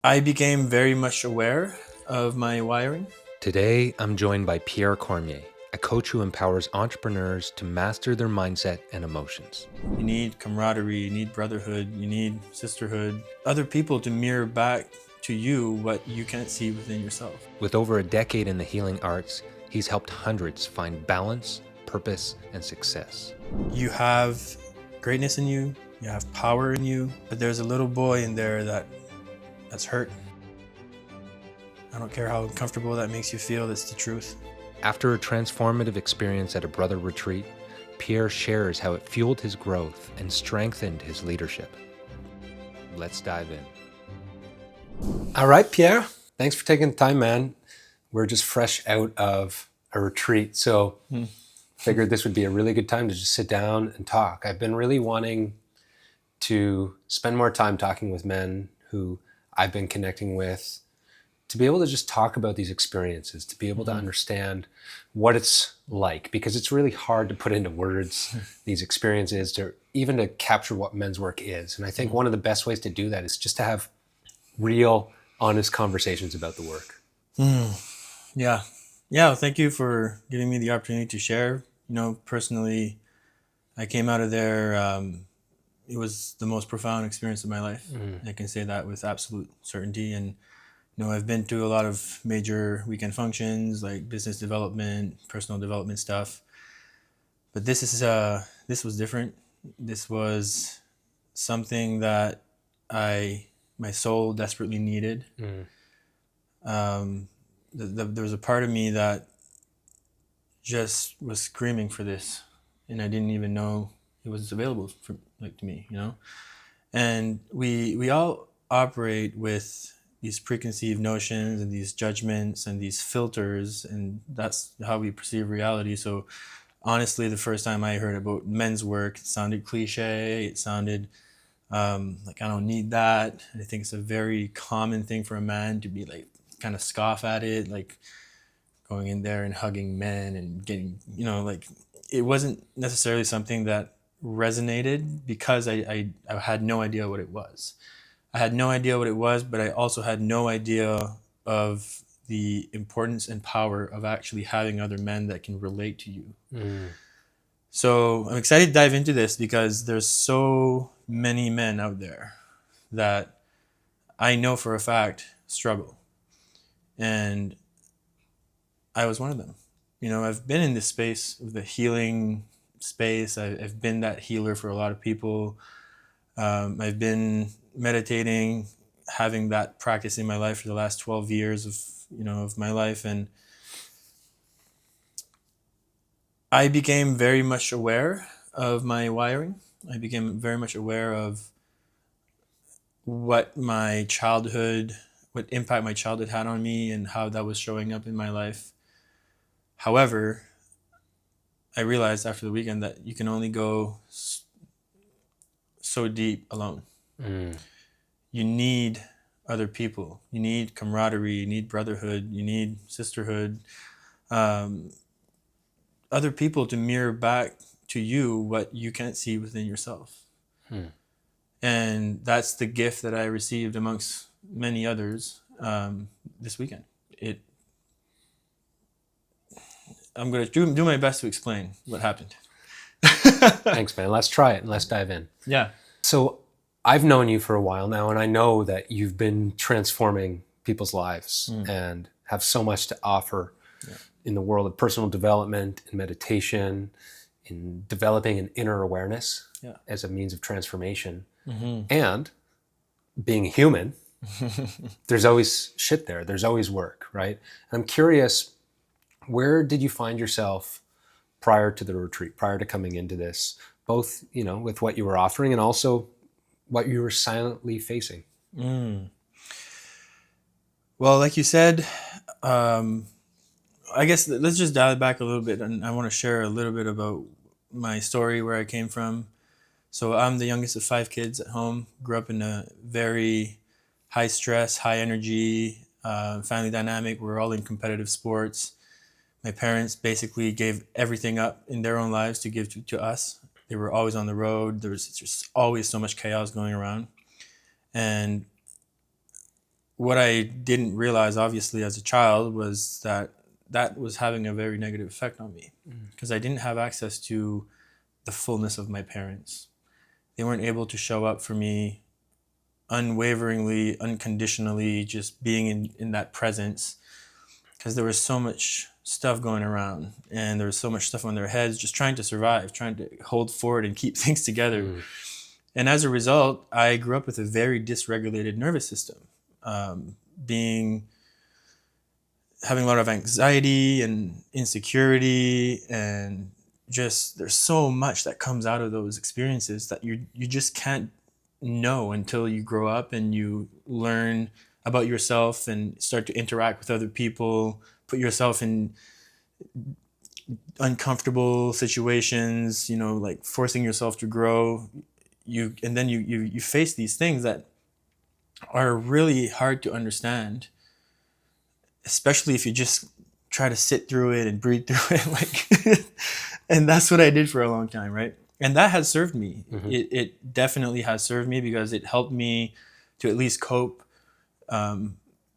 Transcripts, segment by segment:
I became very much aware of my wiring. Today, I'm joined by Pierre Cormier, a coach who empowers entrepreneurs to master their mindset and emotions. You need camaraderie, you need brotherhood, you need sisterhood, other people to mirror back to you what you can't see within yourself. With over a decade in the healing arts, he's helped hundreds find balance, purpose, and success. You have greatness in you, you have power in you, but there's a little boy in there that's hurt. I don't care how uncomfortable that makes you feel, that's the truth. After a transformative experience at a brother retreat, Pierre shares how it fueled his growth and strengthened his leadership. Let's dive in. All right, Pierre, thanks for taking the time, man. We're just fresh out of a retreat, so figured this would be a really good time to just sit down and talk. I've been really wanting to spend more time talking with men who I've been connecting with, to be able to just talk about these experiences, to be able to understand what it's like, because it's really hard to put into words these experiences, to even to capture what men's work is. And I think one of the best ways to do that is just to have real, honest conversations about the work. Yeah. Well, thank you for giving me the opportunity to share. Personally, I came out of there, it was the most profound experience of my life. I can say that with absolute certainty. And I've been to a lot of major weekend functions like business development, personal development stuff. But this was different. This was something that my soul desperately needed. There was a part of me that just was screaming for this, and I didn't even know it was available to me. And we all operate with these preconceived notions and these judgments and these filters, and that's how we perceive reality. So honestly, the first time I heard about men's work, it sounded cliche. It sounded like I don't need that. I think it's a very common thing for a man to be like kind of scoff at it, like going in there and hugging men and getting, like it wasn't necessarily something that resonated because I had no idea what it was. I had no idea what it was, but I also had no idea of the importance and power of actually having other men that can relate to you. So I'm excited to dive into this because there's so many men out there that I know for a fact struggle. And I was one of them. I've been in this space, the healing space. I've been that healer for a lot of people. I've been meditating, having that practice in my life for the last 12 years of my life. And I became very much aware of my wiring. I became very much aware of what impact my childhood had on me and how that was showing up in my life. However, I realized after the weekend that you can only go so deep alone. You need other people. You need camaraderie. You need brotherhood. You need sisterhood. Other people to mirror back to you what you can't see within yourself. And that's the gift that I received amongst many others this weekend. I'm going to do my best to explain what happened. Thanks, man. Let's try it and let's dive in. Yeah. So I've known you for a while now, and I know that you've been transforming people's lives and have so much to offer in the world of personal development and meditation, in developing an inner awareness as a means of transformation. And being human, there's always shit there. There's always work, right? And I'm curious, where did you find yourself prior to the retreat, prior to coming into this, both, with what you were offering and also what you were silently facing? Well, like you said, I guess let's just dial it back a little bit, and I want to share a little bit about my story, where I came from. So I'm the youngest of 5 kids at home. Grew up in a very high stress, high energy family dynamic. We're all in competitive sports. My parents basically gave everything up in their own lives to give to us. They were always on the road. There was just always so much chaos going around. And what I didn't realize, obviously, as a child, was that that was having a very negative effect on me, because I didn't have access to the fullness of my parents. They weren't able to show up for me unwaveringly, unconditionally, just being in that presence, because there was so much stuff going around, and there was so much stuff on their heads, just trying to survive, trying to hold forward and keep things together. And as a result, I grew up with a very dysregulated nervous system, being having a lot of anxiety and insecurity, and just there's so much that comes out of those experiences that you just can't know until you grow up and you learn about yourself and start to interact with other people, put yourself in uncomfortable situations, like forcing yourself to grow. You face these things that are really hard to understand, especially if you just try to sit through it and breathe through it, like. And that's what I did for a long time, right? And that has served me. It definitely has served me, because it helped me to at least cope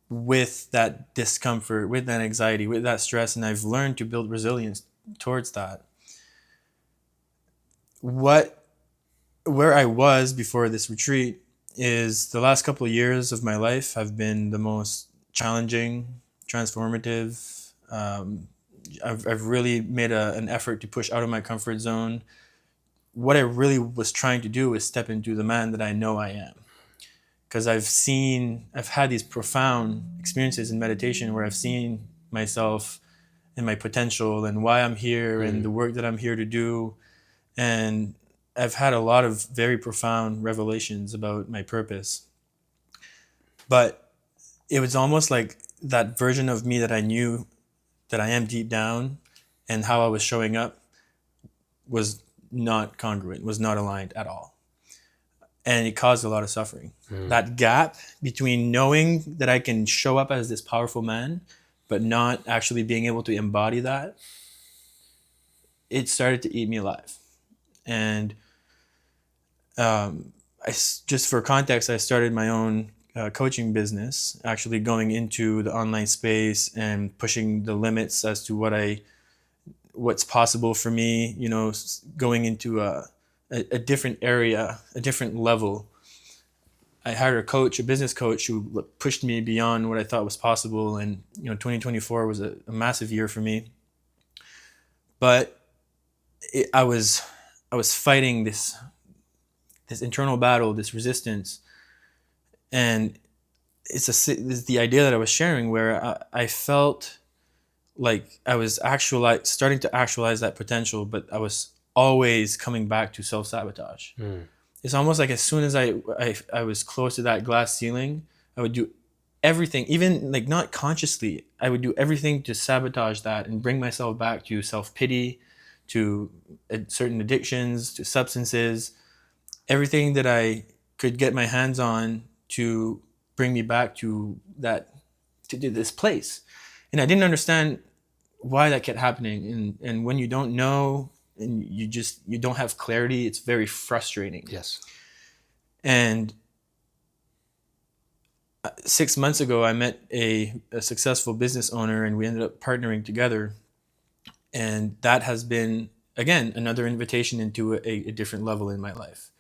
with that discomfort, with that anxiety, with that stress, and I've learned to build resilience towards that. Where I was before this retreat is the last couple of years of my life have been the most challenging, transformative. I've really made an effort to push out of my comfort zone. What I really was trying to do is step into the man that I know I am. Because I've had these profound experiences in meditation where I've seen myself and my potential and why I'm here and the work that I'm here to do. And I've had a lot of very profound revelations about my purpose. But it was almost like that version of me that I knew that I am deep down, and how I was showing up was not congruent, was not aligned at all. And it caused a lot of suffering. That gap between knowing that I can show up as this powerful man, but not actually being able to embody that, it started to eat me alive. And just for context, I started my own coaching business, actually going into the online space and pushing the limits as to what's possible for me, going into a different area, a different level. I hired a business coach who pushed me beyond what I thought was possible. And, 2024 was a massive year for me. But I was fighting this internal battle, this resistance. And it's the idea that I was sharing, where I felt like I was starting to actualize that potential, but I was always coming back to self-sabotage. It's almost like as soon as I was close to that glass ceiling, I would do everything, even like not consciously, I would do everything to sabotage that and bring myself back to self-pity, to certain addictions, to substances, everything that I could get my hands on to bring me back to this place. And I didn't understand why that kept happening. And when you don't know and you don't have clarity, it's very frustrating. Yes. And 6 months ago, I met a successful business owner, and we ended up partnering together. And that has been, again, another invitation into a different level in my life.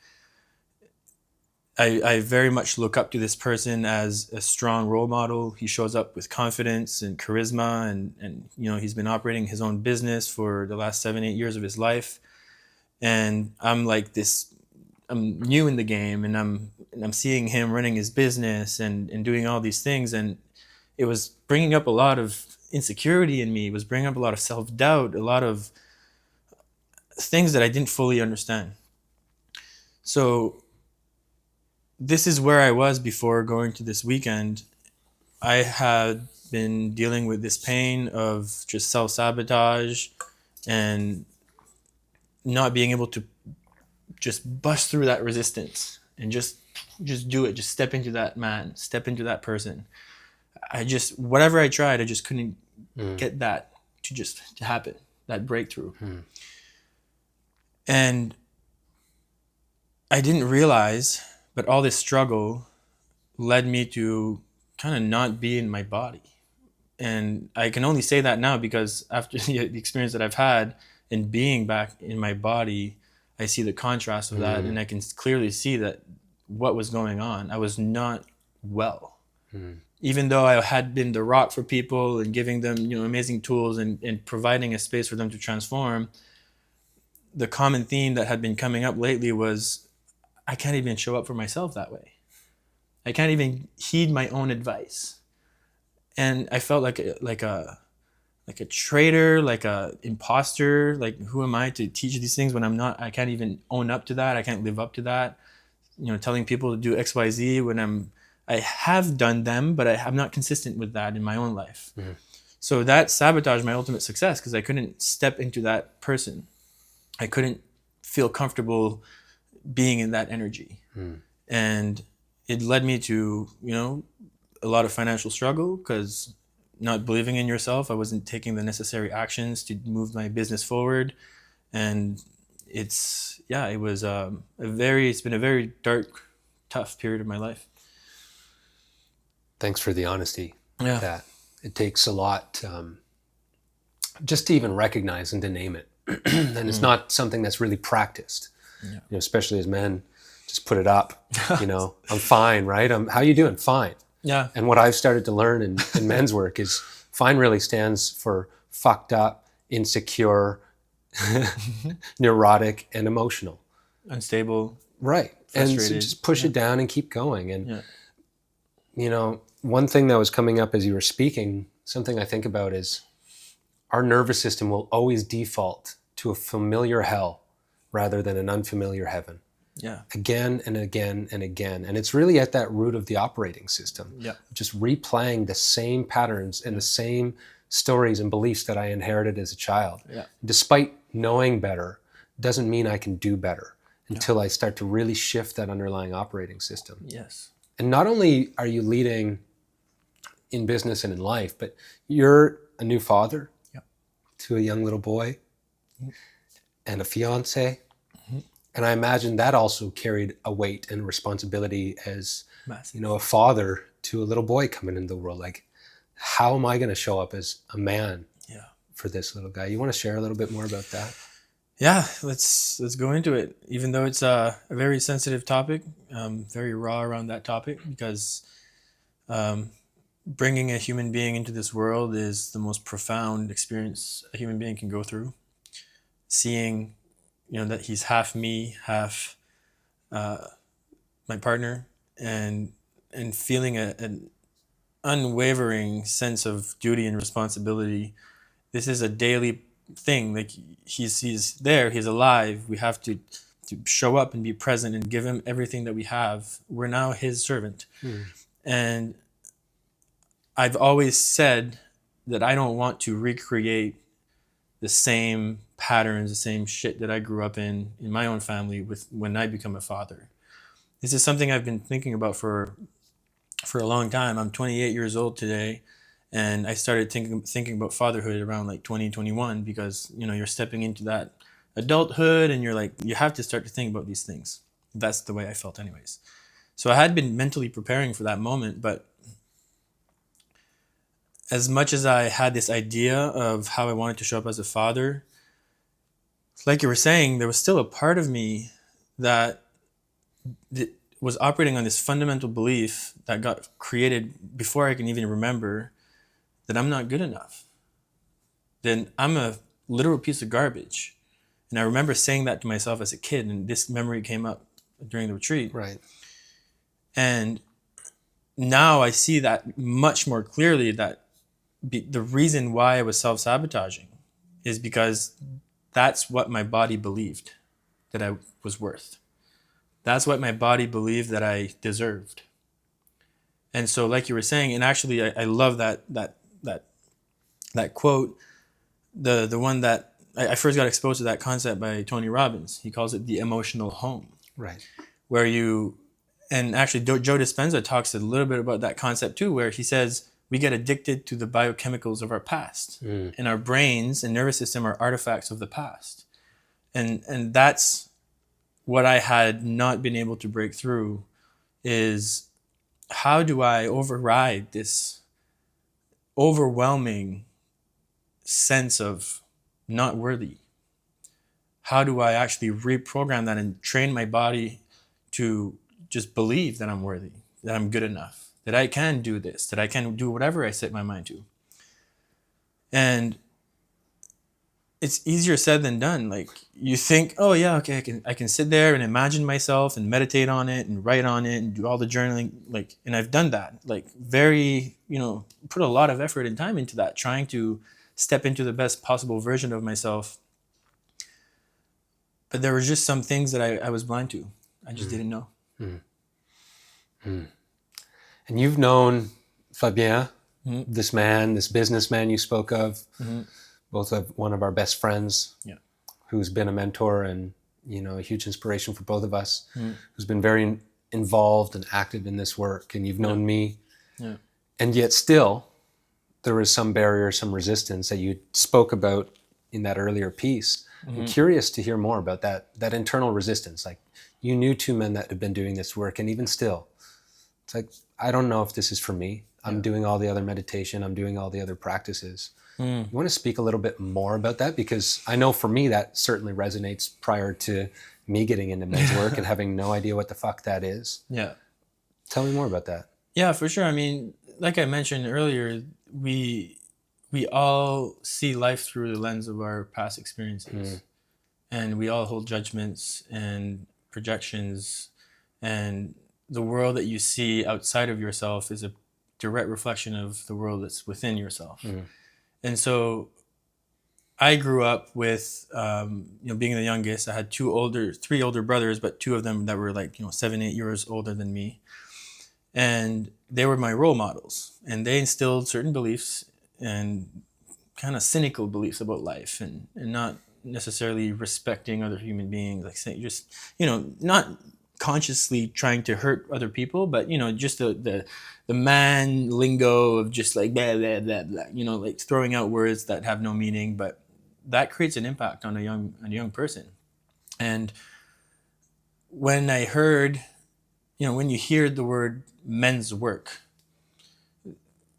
I very much look up to this person as a strong role model. He shows up with confidence and charisma, and he's been operating his own business for the last 7-8 years of his life. And I'm new in the game, and I'm seeing him running his business and doing all these things, and it was bringing up a lot of insecurity in me. It was bringing up a lot of self-doubt, a lot of things that I didn't fully understand. So this is where I was before going to this weekend. I had been dealing with this pain of just self-sabotage and not being able to just bust through that resistance and just do it. Just step into that man, step into that person. Whatever I tried, I just couldn't get that to happen, that breakthrough. And I didn't realize, but all this struggle led me to kind of not be in my body. And I can only say that now because after the experience that I've had in being back in my body, I see the contrast of that, and I can clearly see that what was going on. I was not well. Even though I had been the rock for people and giving them, amazing tools and providing a space for them to transform, the common theme that had been coming up lately was I can't even show up for myself that way. I can't even heed my own advice. And I felt like a traitor, like a imposter. Like, who am I to teach these things when I'm not? I can't even own up to that. I can't live up to that. Telling people to do X, Y, Z when I have done them, but I'm not consistent with that in my own life. So that sabotaged my ultimate success because I couldn't step into that person. I couldn't feel comfortable being in that energy. And it led me to, a lot of financial struggle because not believing in yourself, I wasn't taking the necessary actions to move my business forward. And it's been a very dark, tough period of my life. Thanks for the honesty. Yeah. That it takes a lot just to even recognize and to name it. And it's not something that's really practiced, especially as men, just put it up, I'm fine, right? How you doing? Fine. Yeah. And what I've started to learn in men's work is fine really stands for fucked up, insecure, neurotic, and emotional. Unstable. Right. Frustrated. And so just push it down and keep going. And, one thing that was coming up as you were speaking, something I think about is our nervous system will always default to a familiar hell rather than an unfamiliar heaven. Yeah. Again and again and again. And it's really at that root of the operating system. Yeah. Just replaying the same patterns and the same stories and beliefs that I inherited as a child. Yeah. Despite knowing better, doesn't mean I can do better until I start to really shift that underlying operating system. Yes. And not only are you leading in business and in life, but you're a new father to a young little boy and a fiance. And I imagine that also carried a weight and responsibility as, Massive. A father to a little boy coming into the world. Like, how am I going to show up as a man for this little guy? You want to share a little bit more about that? Yeah, let's go into it. Even though it's a very sensitive topic, very raw around that topic, because bringing a human being into this world is the most profound experience a human being can go through. Seeing, that he's half me, half my partner, and feeling an unwavering sense of duty and responsibility. This is a daily thing. Like, he's there, he's alive. We have to show up and be present and give him everything that we have. We're now his servant. And I've always said that I don't want to recreate the same patterns, the same shit that I grew up in my own family with when I become a father. This is something I've been thinking about for a long time. I'm 28 years old today, and I started thinking about fatherhood around like 2021 because, you're stepping into that adulthood and you're like, you have to start to think about these things. That's the way I felt anyways. So I had been mentally preparing for that moment, but as much as I had this idea of how I wanted to show up as a father, like you were saying, there was still a part of me that was operating on this fundamental belief that got created before I can even remember, that I'm not good enough. Then I'm a literal piece of garbage. And I remember saying that to myself as a kid, and this memory came up during the retreat. Right. And now I see that much more clearly, that the reason why I was self-sabotaging is because that's what my body believed that I was worth. That's what my body believed that I deserved. And so, like you were saying, and actually I love that quote, the one that I first got exposed to that concept by Tony Robbins. He calls it the emotional home. Right. Where and actually Joe Dispenza talks a little bit about that concept too, where he says we get addicted to the biochemicals of our past. And our brains and nervous system are artifacts of the past. And that's what I had not been able to break through, is how do I override this overwhelming sense of not worthy? How do I actually reprogram that and train my body to just believe that I'm worthy, that I'm good enough, that I can do this, that I can do whatever I set my mind to? And it's easier said than done. Like, you think, oh yeah, okay, I can sit there and imagine myself and meditate on it and write on it and do all the journaling. Like, and I've done that, like, very, put a lot of effort and time into that, trying to step into the best possible version of myself. But there were just some things that I was blind to. I just didn't know. And you've known Fabien, this businessman you spoke of, both of one of our best friends, who's been a mentor and, a huge inspiration for both of us, who's been very involved and active in this work. And you've known me. Yeah. And yet still, there was some barrier, some resistance that you spoke about in that earlier piece. I'm curious to hear more about that internal resistance. Like, you knew two men that had been doing this work, and even still, it's like, I don't know if this is for me. I'm doing all the other meditation. I'm doing all the other practices. You want to speak a little bit more about that? Because I know for me, that certainly resonates prior to me getting into men's work and having no idea what the fuck that is. Yeah. Tell me more about that. Yeah, for sure. I mean, like I mentioned earlier, we all see life through the lens of our past experiences. And we all hold judgments and projections, and the world that you see outside of yourself is a direct reflection of the world that's within yourself. And so I grew up with, being the youngest. I had three older brothers, but two of them that were like, 7, 8 years older than me. And they were my role models, and they instilled certain beliefs and kind of cynical beliefs about life, and not necessarily respecting other human beings, like saying, just, not consciously trying to hurt other people, but, just the man lingo of just like blah, blah, blah, blah, like throwing out words that have no meaning, but that creates an impact on a young person. And when I heard, when you hear the word men's work,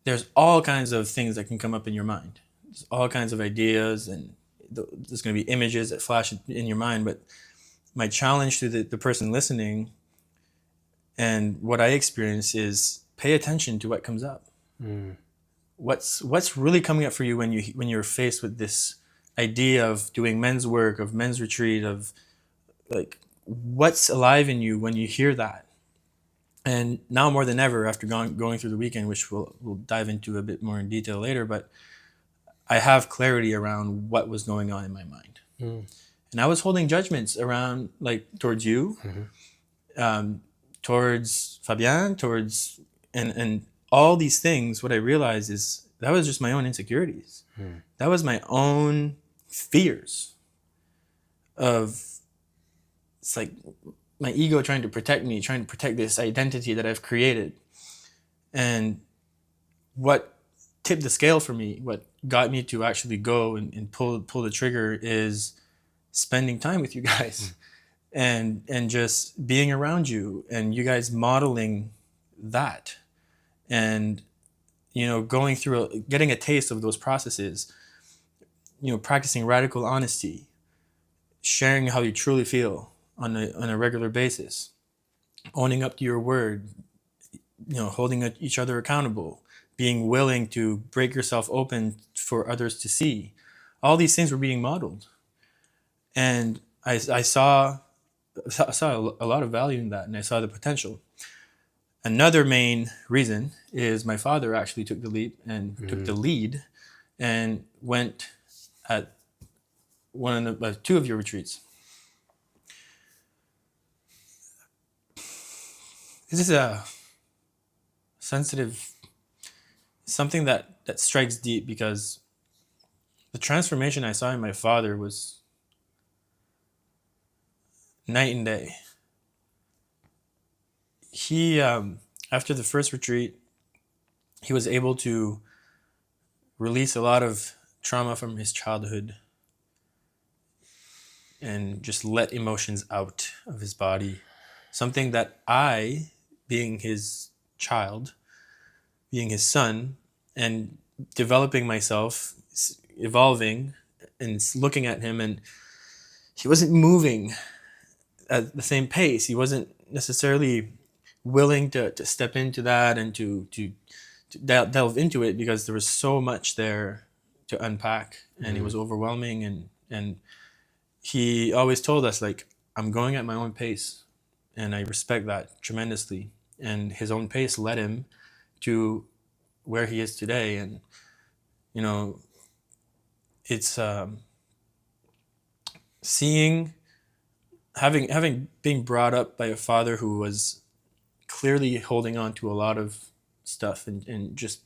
there's all kinds of things that can come up in your mind. There's all kinds of ideas, and there's going to be images that flash in your mind. But my challenge to the person listening, and what I experience, is pay attention to what comes up. What's really coming up for you when you're faced with this idea of doing men's work, of men's retreat, of like, what's alive in you when you hear that? And now more than ever, after going through the weekend, which we'll dive into a bit more in detail later, but I have clarity around what was going on in my mind. And I was holding judgments around, like, towards you, towards Fabien, and all these things. What I realized is that was just my own insecurities. That was my own fears of, it's like my ego trying to protect me, trying to protect this identity that I've created. And what tipped the scale for me, what got me to actually go and pull the trigger, is spending time with you guys and just being around you, and you guys modeling that, and going through getting a taste of those processes, practicing radical honesty, sharing how you truly feel on a regular basis, owning up to your word, holding each other accountable, being willing to break yourself open for others to see. All these things were being modeled. And I saw a lot of value in that, and I saw the potential. Another main reason is my father actually took the leap and took the lead, and went at two of your retreats. This is a sensitive, something that strikes deep, because the transformation I saw in my father was night and day. He, after the first retreat, he was able to release a lot of trauma from his childhood and just let emotions out of his body. Something that I, being his child, being his son, and developing myself, evolving, and looking at him, and he wasn't moving at the same pace. He wasn't necessarily willing to step into that and to delve into it, because there was so much there to unpack, and it was overwhelming. And he always told us, like, I'm going at my own pace, and I respect that tremendously. And his own pace led him to where he is today. And you know, it's seeing, having being brought up by a father who was clearly holding on to a lot of stuff, and just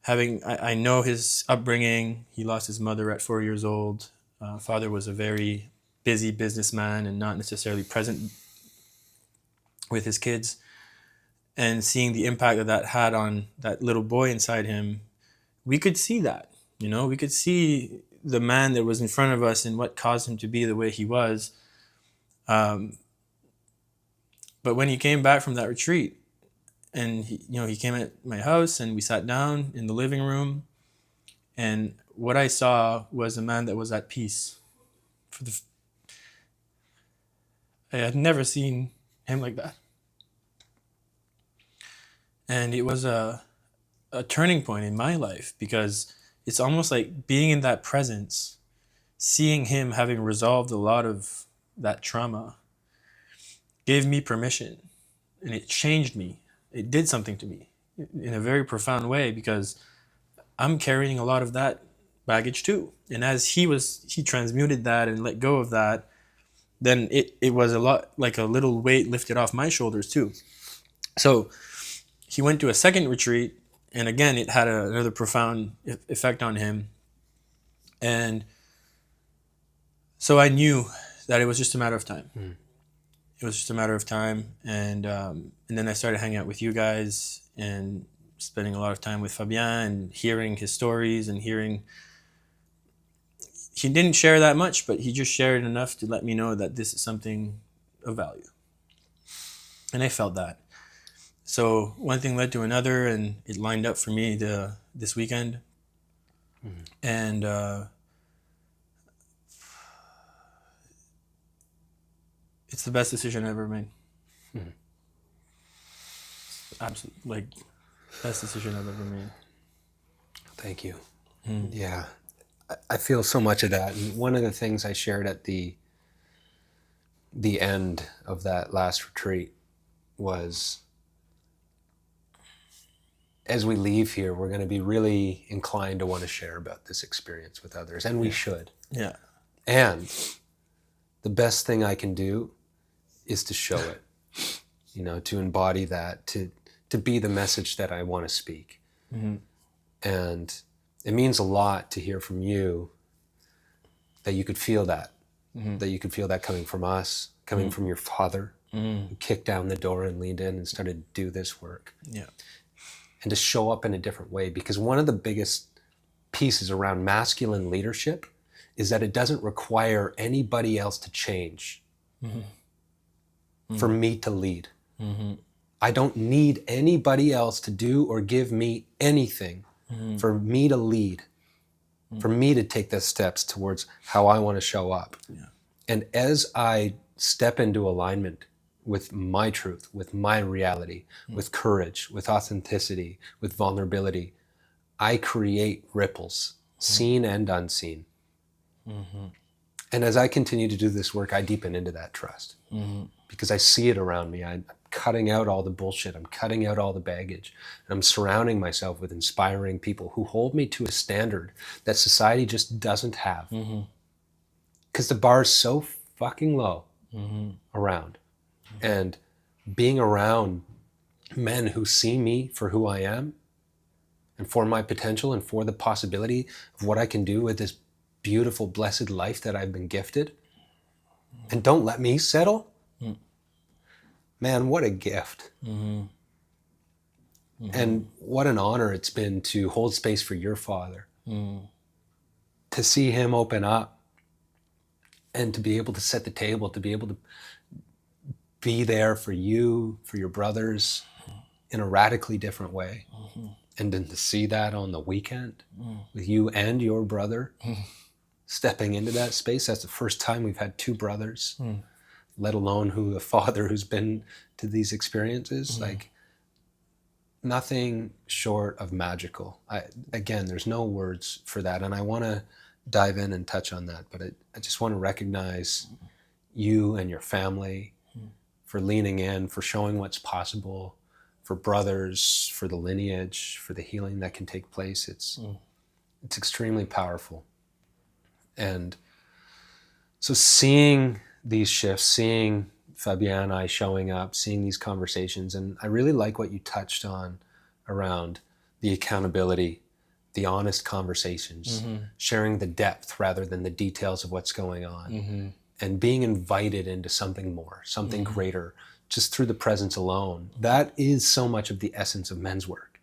having, I know his upbringing. He lost his mother at 4 years old. Father was a very busy businessman and not necessarily present with his kids. And seeing the impact that had on that little boy inside him, we could see that. We could see the man that was in front of us and what caused him to be the way he was. But when he came back from that retreat, and he came at my house, and we sat down in the living room, and what I saw was a man that was at peace. I had never seen him like that. And it was a turning point in my life, because it's almost like being in that presence, seeing him having resolved a lot of that trauma, gave me permission, and it changed me. It did something to me in a very profound way, because I'm carrying a lot of that baggage too. And as he transmuted that and let go of that, then it was a lot like a little weight lifted off my shoulders too. So he went to a second retreat, and again, it had another profound effect on him. And so I knew that it was just a matter of time. It was just a matter of time. And then I started hanging out with you guys and spending a lot of time with Fabien and hearing his stories and hearing. He didn't share that much, but he just shared enough to let me know that this is something of value. And I felt that. So one thing led to another, and it lined up for me this weekend. And it's the best decision I ever made. Absolutely, best decision I've ever made. Thank you. Yeah, I feel so much of that. And one of the things I shared at the end of that last retreat was, as we leave here, we're going to be really inclined to want to share about this experience with others, and we should. Yeah. And the best thing I can do is to show it, to embody that, to be the message that I want to speak. And it means a lot to hear from you that you could feel that, that you could feel that coming from us, coming from your father, who kicked down the door and leaned in and started to do this work. Yeah. And to show up in a different way, because one of the biggest pieces around masculine leadership is that it doesn't require anybody else to change for me to lead. I don't need anybody else to do or give me anything for me to lead, for me to take the steps towards how I want to show up. Yeah. And as I step into alignment with my truth, with my reality, with courage, with authenticity, with vulnerability, I create ripples, seen and unseen. And as I continue to do this work, I deepen into that trust because I see it around me. I'm cutting out all the bullshit. I'm cutting out all the baggage. And I'm surrounding myself with inspiring people who hold me to a standard that society just doesn't have. Because the bar is so fucking low around. And being around men who see me for who I am and for my potential and for the possibility of what I can do with this beautiful, blessed life that I've been gifted, and don't let me settle. Man, what a gift. And what an honor it's been to hold space for your father, to see him open up and to be able to set the table, to be able to be there for you, for your brothers, in a radically different way. And then to see that on the weekend with you and your brother stepping into that space, that's the first time we've had two brothers, let alone a father who's been to these experiences. Like, nothing short of magical. Again, there's no words for that. And I want to dive in and touch on that. But I just want to recognize you and your family for leaning in, for showing what's possible, for brothers, for the lineage, for the healing that can take place. It's extremely powerful. And so seeing these shifts, seeing Fabienne and I showing up, seeing these conversations, and I really like what you touched on around the accountability, the honest conversations, sharing the depth rather than the details of what's going on, and being invited into something more, something greater, just through the presence alone. That is so much of the essence of men's work,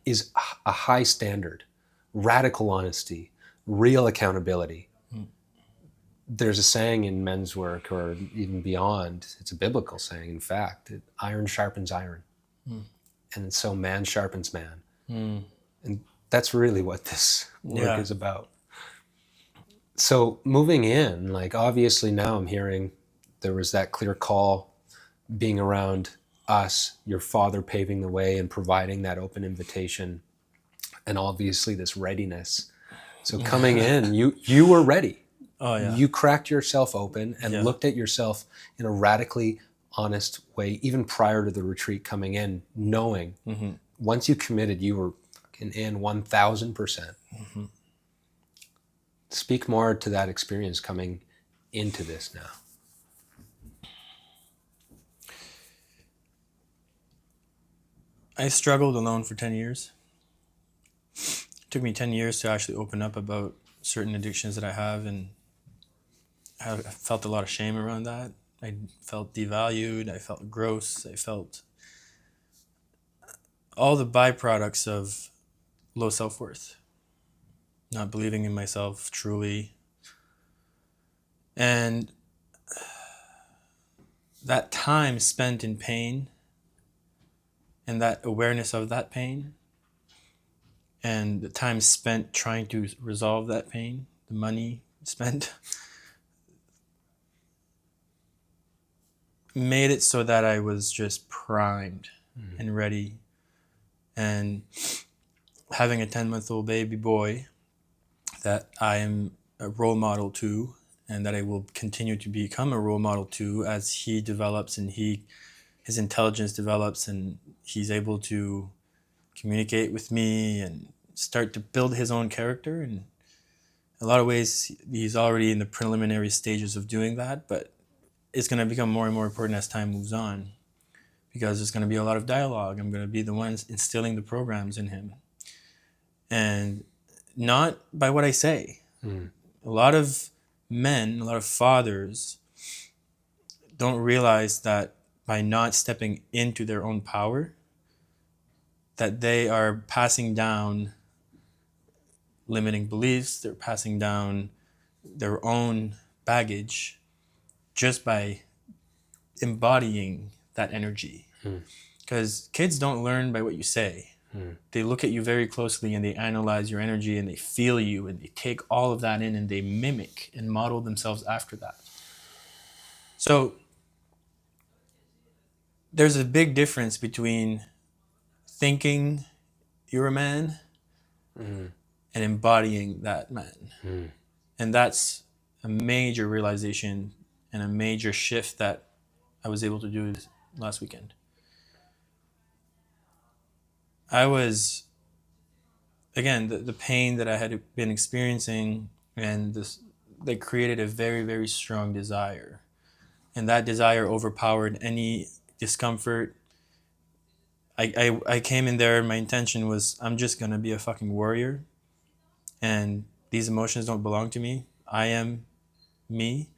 is a high standard, radical honesty, real accountability. There's a saying in men's work, or even beyond, it's a biblical saying, in fact, that iron sharpens iron. And so man sharpens man. And that's really what this work is about. So moving in, like, obviously now I'm hearing there was that clear call being around us, your father paving the way and providing that open invitation, and obviously this readiness. So coming in, you were ready. Oh, yeah. You cracked yourself open and looked at yourself in a radically honest way, even prior to the retreat coming in, knowing once you committed, you were fucking in 1,000%. Speak more to that experience coming into this now. I struggled alone for 10 years. It took me 10 years to actually open up about certain addictions that I have, and I felt a lot of shame around that. I felt devalued, I felt gross, I felt all the byproducts of low self-worth, not believing in myself truly. And that time spent in pain, and that awareness of that pain, and the time spent trying to resolve that pain, the money spent, made it so that I was just primed and ready. And having a 10-month-old baby boy that I am a role model to, and that I will continue to become a role model to as he develops and his intelligence develops, and he's able to communicate with me and start to build his own character. And in a lot of ways, he's already in the preliminary stages of doing that, but it's going to become more and more important as time moves on, because there's going to be a lot of dialogue. I'm going to be the one instilling the programs in him, and not by what I say. A lot of men, a lot of fathers don't realize that by not stepping into their own power, that they are passing down limiting beliefs, they're passing down their own baggage just by embodying that energy. Because kids don't learn by what you say. They look at you very closely and they analyze your energy and they feel you and they take all of that in and they mimic and model themselves after that. So there's a big difference between thinking you're a man and embodying that man. And that's a major realization and a major shift that I was able to do last weekend. I was, again, the pain that I had been experiencing, and this, they created a very, very strong desire. And that desire overpowered any discomfort. I came in there, my intention was, I'm just going to be a fucking warrior. And these emotions don't belong to me. I am me.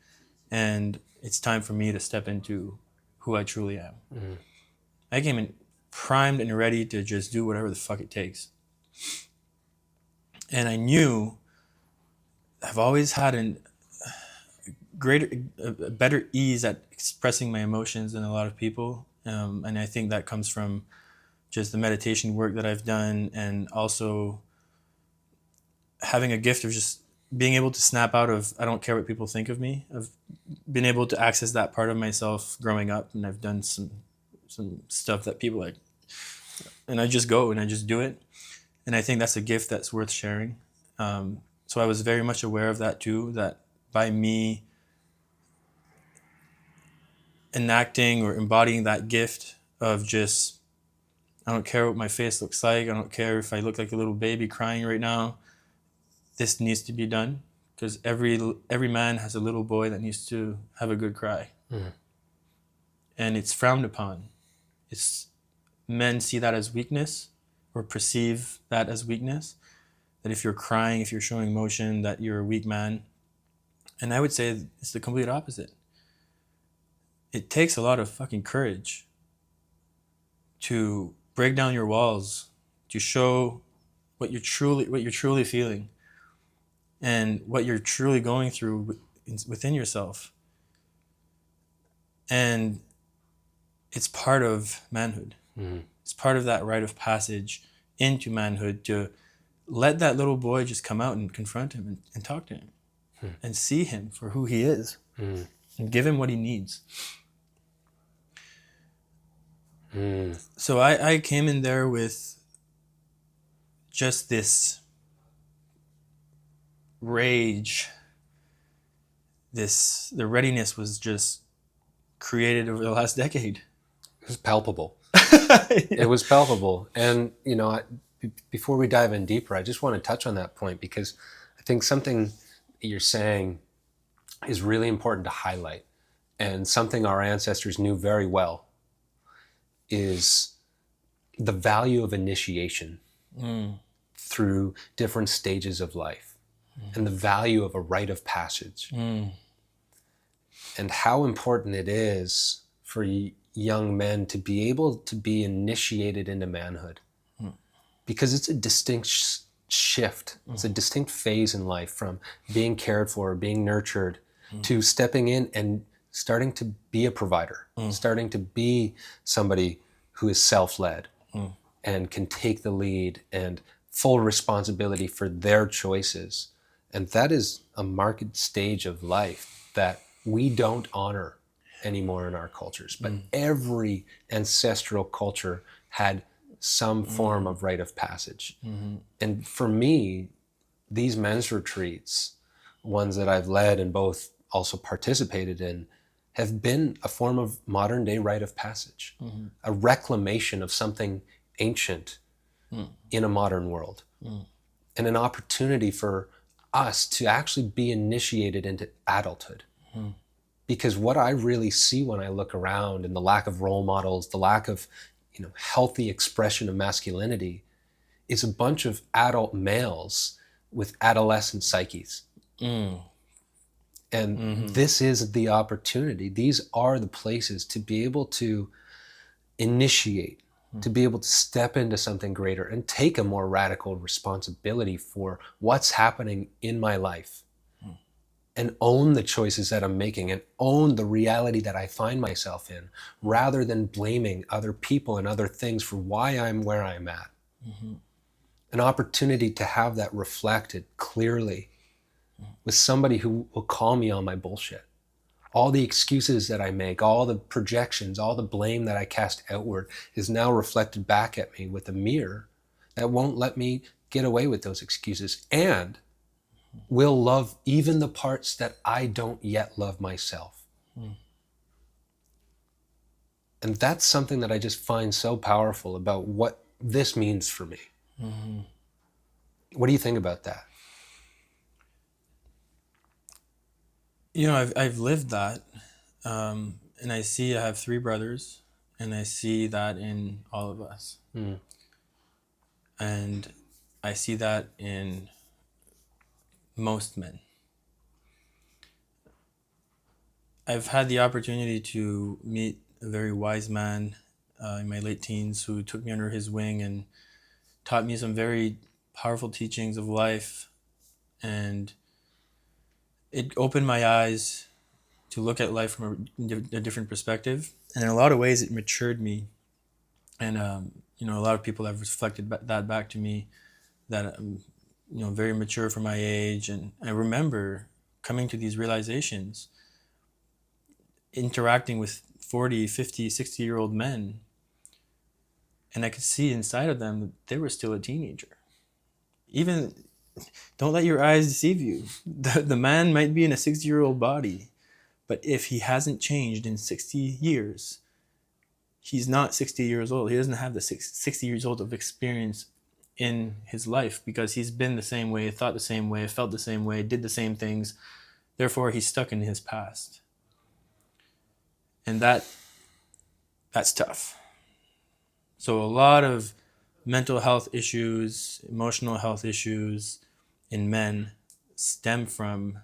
And it's time for me to step into who I truly am. I came in primed and ready to just do whatever the fuck it takes. And I knew I've always had a better ease at expressing my emotions than a lot of people. And I think that comes from just the meditation work that I've done, and also having a gift of just being able to snap out of I don't care what people think of me. I've been able to access that part of myself growing up, and I've done some stuff that people like, and I just go and I just do it, and I think that's a gift that's worth sharing. So I was very much aware of that too, that by me enacting or embodying that gift of just, I don't care what my face looks like, I don't care if I look like a little baby crying right now, this needs to be done, because every man has a little boy that needs to have a good cry. And it's frowned upon. It's men see that as weakness, or perceive that as weakness, that if you're crying, if you're showing emotion, that you're a weak man. And I would say it's the complete opposite. It takes a lot of fucking courage to break down your walls, to show what you're truly feeling, and what you're truly going through within yourself. And it's part of manhood. It's part of that rite of passage into manhood, to let that little boy just come out and confront him and talk to him and see him for who he is and give him what he needs. So I came in there with just this rage. The readiness was just created over the last decade. It was palpable. It was palpable. And, before we dive in deeper, I just want to touch on that point, because I think something you're saying is really important to highlight, and something our ancestors knew very well is the value of initiation through different stages of life, and the value of a rite of passage, and how important it is for young men to be able to be initiated into manhood, because it's a distinct shift. It's a distinct phase in life, from being cared for, being nurtured, to stepping in and starting to be a provider, starting to be somebody who is self-led and can take the lead and full responsibility for their choices. And that is a marked stage of life that we don't honor anymore in our cultures. But every ancestral culture had some form of rite of passage. And for me, these men's retreats, ones that I've led and both also participated in, have been a form of modern day rite of passage, a reclamation of something ancient in a modern world, and an opportunity for us to actually be initiated into adulthood. Because what I really see when I look around, and the lack of role models, the lack of healthy expression of masculinity, is a bunch of adult males with adolescent psyches. And this is the opportunity. These are the places to be able to initiate, to be able to step into something greater and take a more radical responsibility for what's happening in my life, and own the choices that I'm making, and own the reality that I find myself in, rather than blaming other people and other things for why I'm where I'm at. An opportunity to have that reflected clearly with somebody who will call me on my bullshit. All the excuses that I make, all the projections, all the blame that I cast outward is now reflected back at me with a mirror that won't let me get away with those excuses, and will love even the parts that I don't yet love myself. And that's something that I just find so powerful about what this means for me. What do you think about that? I've lived that, and I have 3 brothers, and I see that in all of us. And I see that in most men. I've had the opportunity to meet a very wise man in my late teens, who took me under his wing and taught me some very powerful teachings of life, and it opened my eyes to look at life from a different perspective. And in a lot of ways, it matured me and a lot of people have reflected that back to me, that I'm, very mature for my age. And I remember coming to these realizations, interacting with 40, 50, 60-year-old men, and I could see inside of them that they were still a teenager. Even, don't let your eyes deceive you. The man might be in a 60-year-old body, but if he hasn't changed in 60 years, he's not 60 years old. He doesn't have the 60 years old of experience in his life, because he's been the same way, thought the same way, felt the same way, did the same things. Therefore, he's stuck in his past. And that's tough. So a lot of mental health issues, emotional health issues in men stem from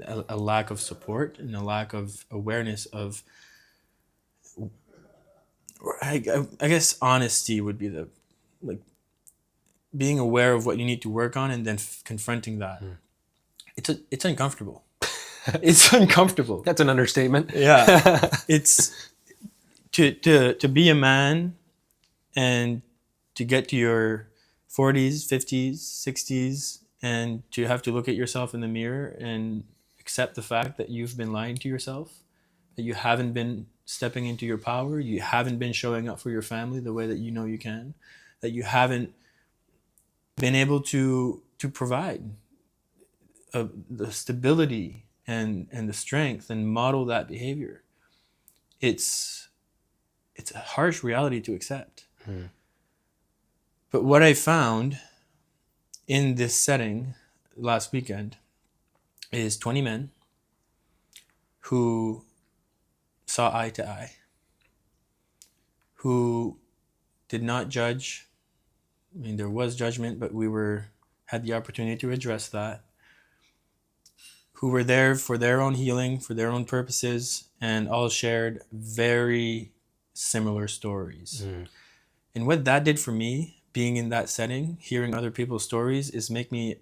a lack of support and a lack of awareness of, I guess honesty would be the, like, being aware of what you need to work on and then confronting that. It's uncomfortable. It's uncomfortable. That's an understatement. Yeah. It's to be a man and to get to your 40s, 50s, 60s, and to have to look at yourself in the mirror and accept the fact that you've been lying to yourself, that you haven't been stepping into your power, you haven't been showing up for your family the way that you know you can, that you haven't been able to provide the stability and the strength and model that behavior. It's a harsh reality to accept. But what I found in this setting last weekend is 20 men who saw eye to eye, who did not judge. I mean, there was judgment, but we had the opportunity to address that, who were there for their own healing, for their own purposes, and all shared very similar stories. And what that did for me, being in that setting, hearing other people's stories, is make me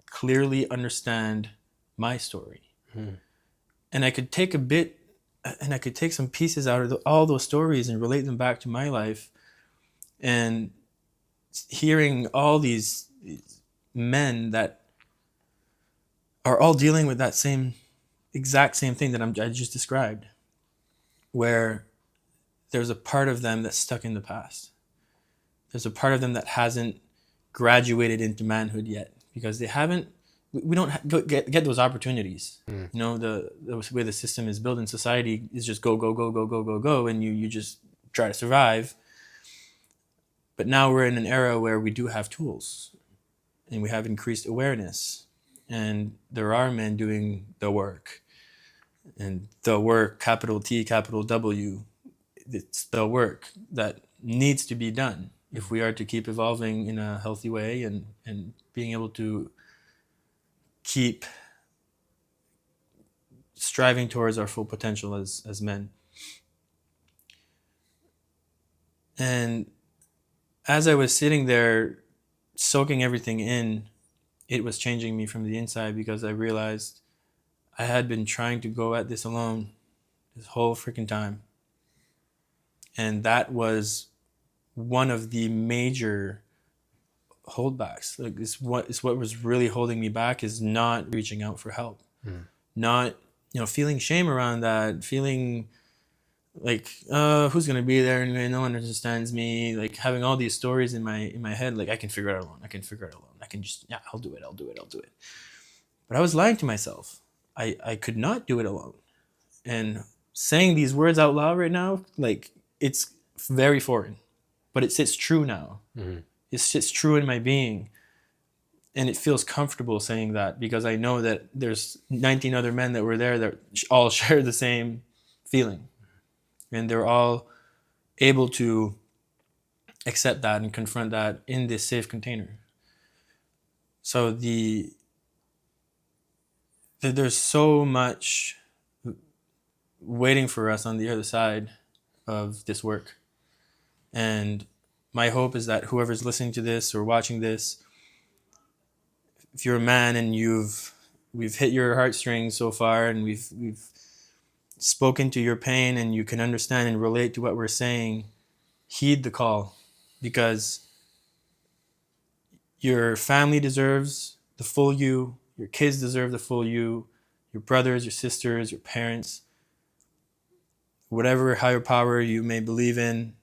clearly understand my story. And I could take some pieces out of all those stories and relate them back to my life. And hearing all these men that are all dealing with that exact same thing that I just described, where there's a part of them that's stuck in the past. There's a part of them that hasn't graduated into manhood yet, because we don't get those opportunities. The way the system is built in society is just go, go, go, go, go, go, go, and you just try to survive. But now we're in an era where we do have tools and we have increased awareness, and there are men doing the work, and the work, capital T, capital W. It's the work that needs to be done if we are to keep evolving in a healthy way and being able to keep striving towards our full potential as men. And as I was sitting there soaking everything in, it was changing me from the inside, because I realized I had been trying to go at this alone this whole freaking time. And that was one of the major holdbacks. Like, it's what was really holding me back, is not reaching out for help. Not, feeling shame around that, feeling like, who's gonna be there anyway? No one understands me. Like, having all these stories in my head, like, I can figure it out alone. I can just, I'll do it. But I was lying to myself. I could not do it alone. And saying these words out loud right now, like, it's very foreign, but it sits true now. It sits true in my being. And it feels comfortable saying that, because I know that there's 19 other men that were there that all share the same feeling. And they're all able to accept that and confront that in this safe container. So there's so much waiting for us on the other side of this work. And my hope is that whoever's listening to this or watching this, if you're a man and we've hit your heartstrings so far, and we've spoken to your pain, and you can understand and relate to what we're saying, heed the call. because your family deserves the full you, your kids deserve the full you, your brothers, your sisters, your parents, whatever higher power you may believe in,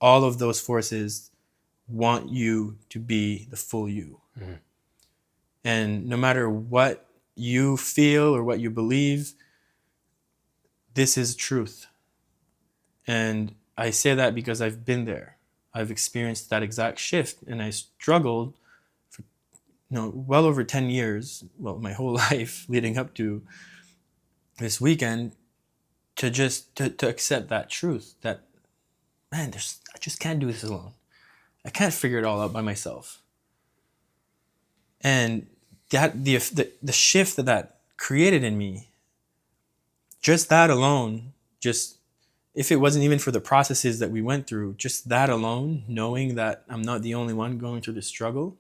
all of those forces want you to be the full you. Mm. And no matter what you feel or what you believe, this is truth. And I say that because I've been there. I've experienced that exact shift, and I struggled for well over 10 years, well, my whole life leading up to this weekend, to just to accept that truth that, man, I just can't do this alone. I can't figure it all out by myself. And that the shift that created in me, just that alone, just if it wasn't even for the processes that we went through, just that alone, knowing that I'm not the only one going through this struggle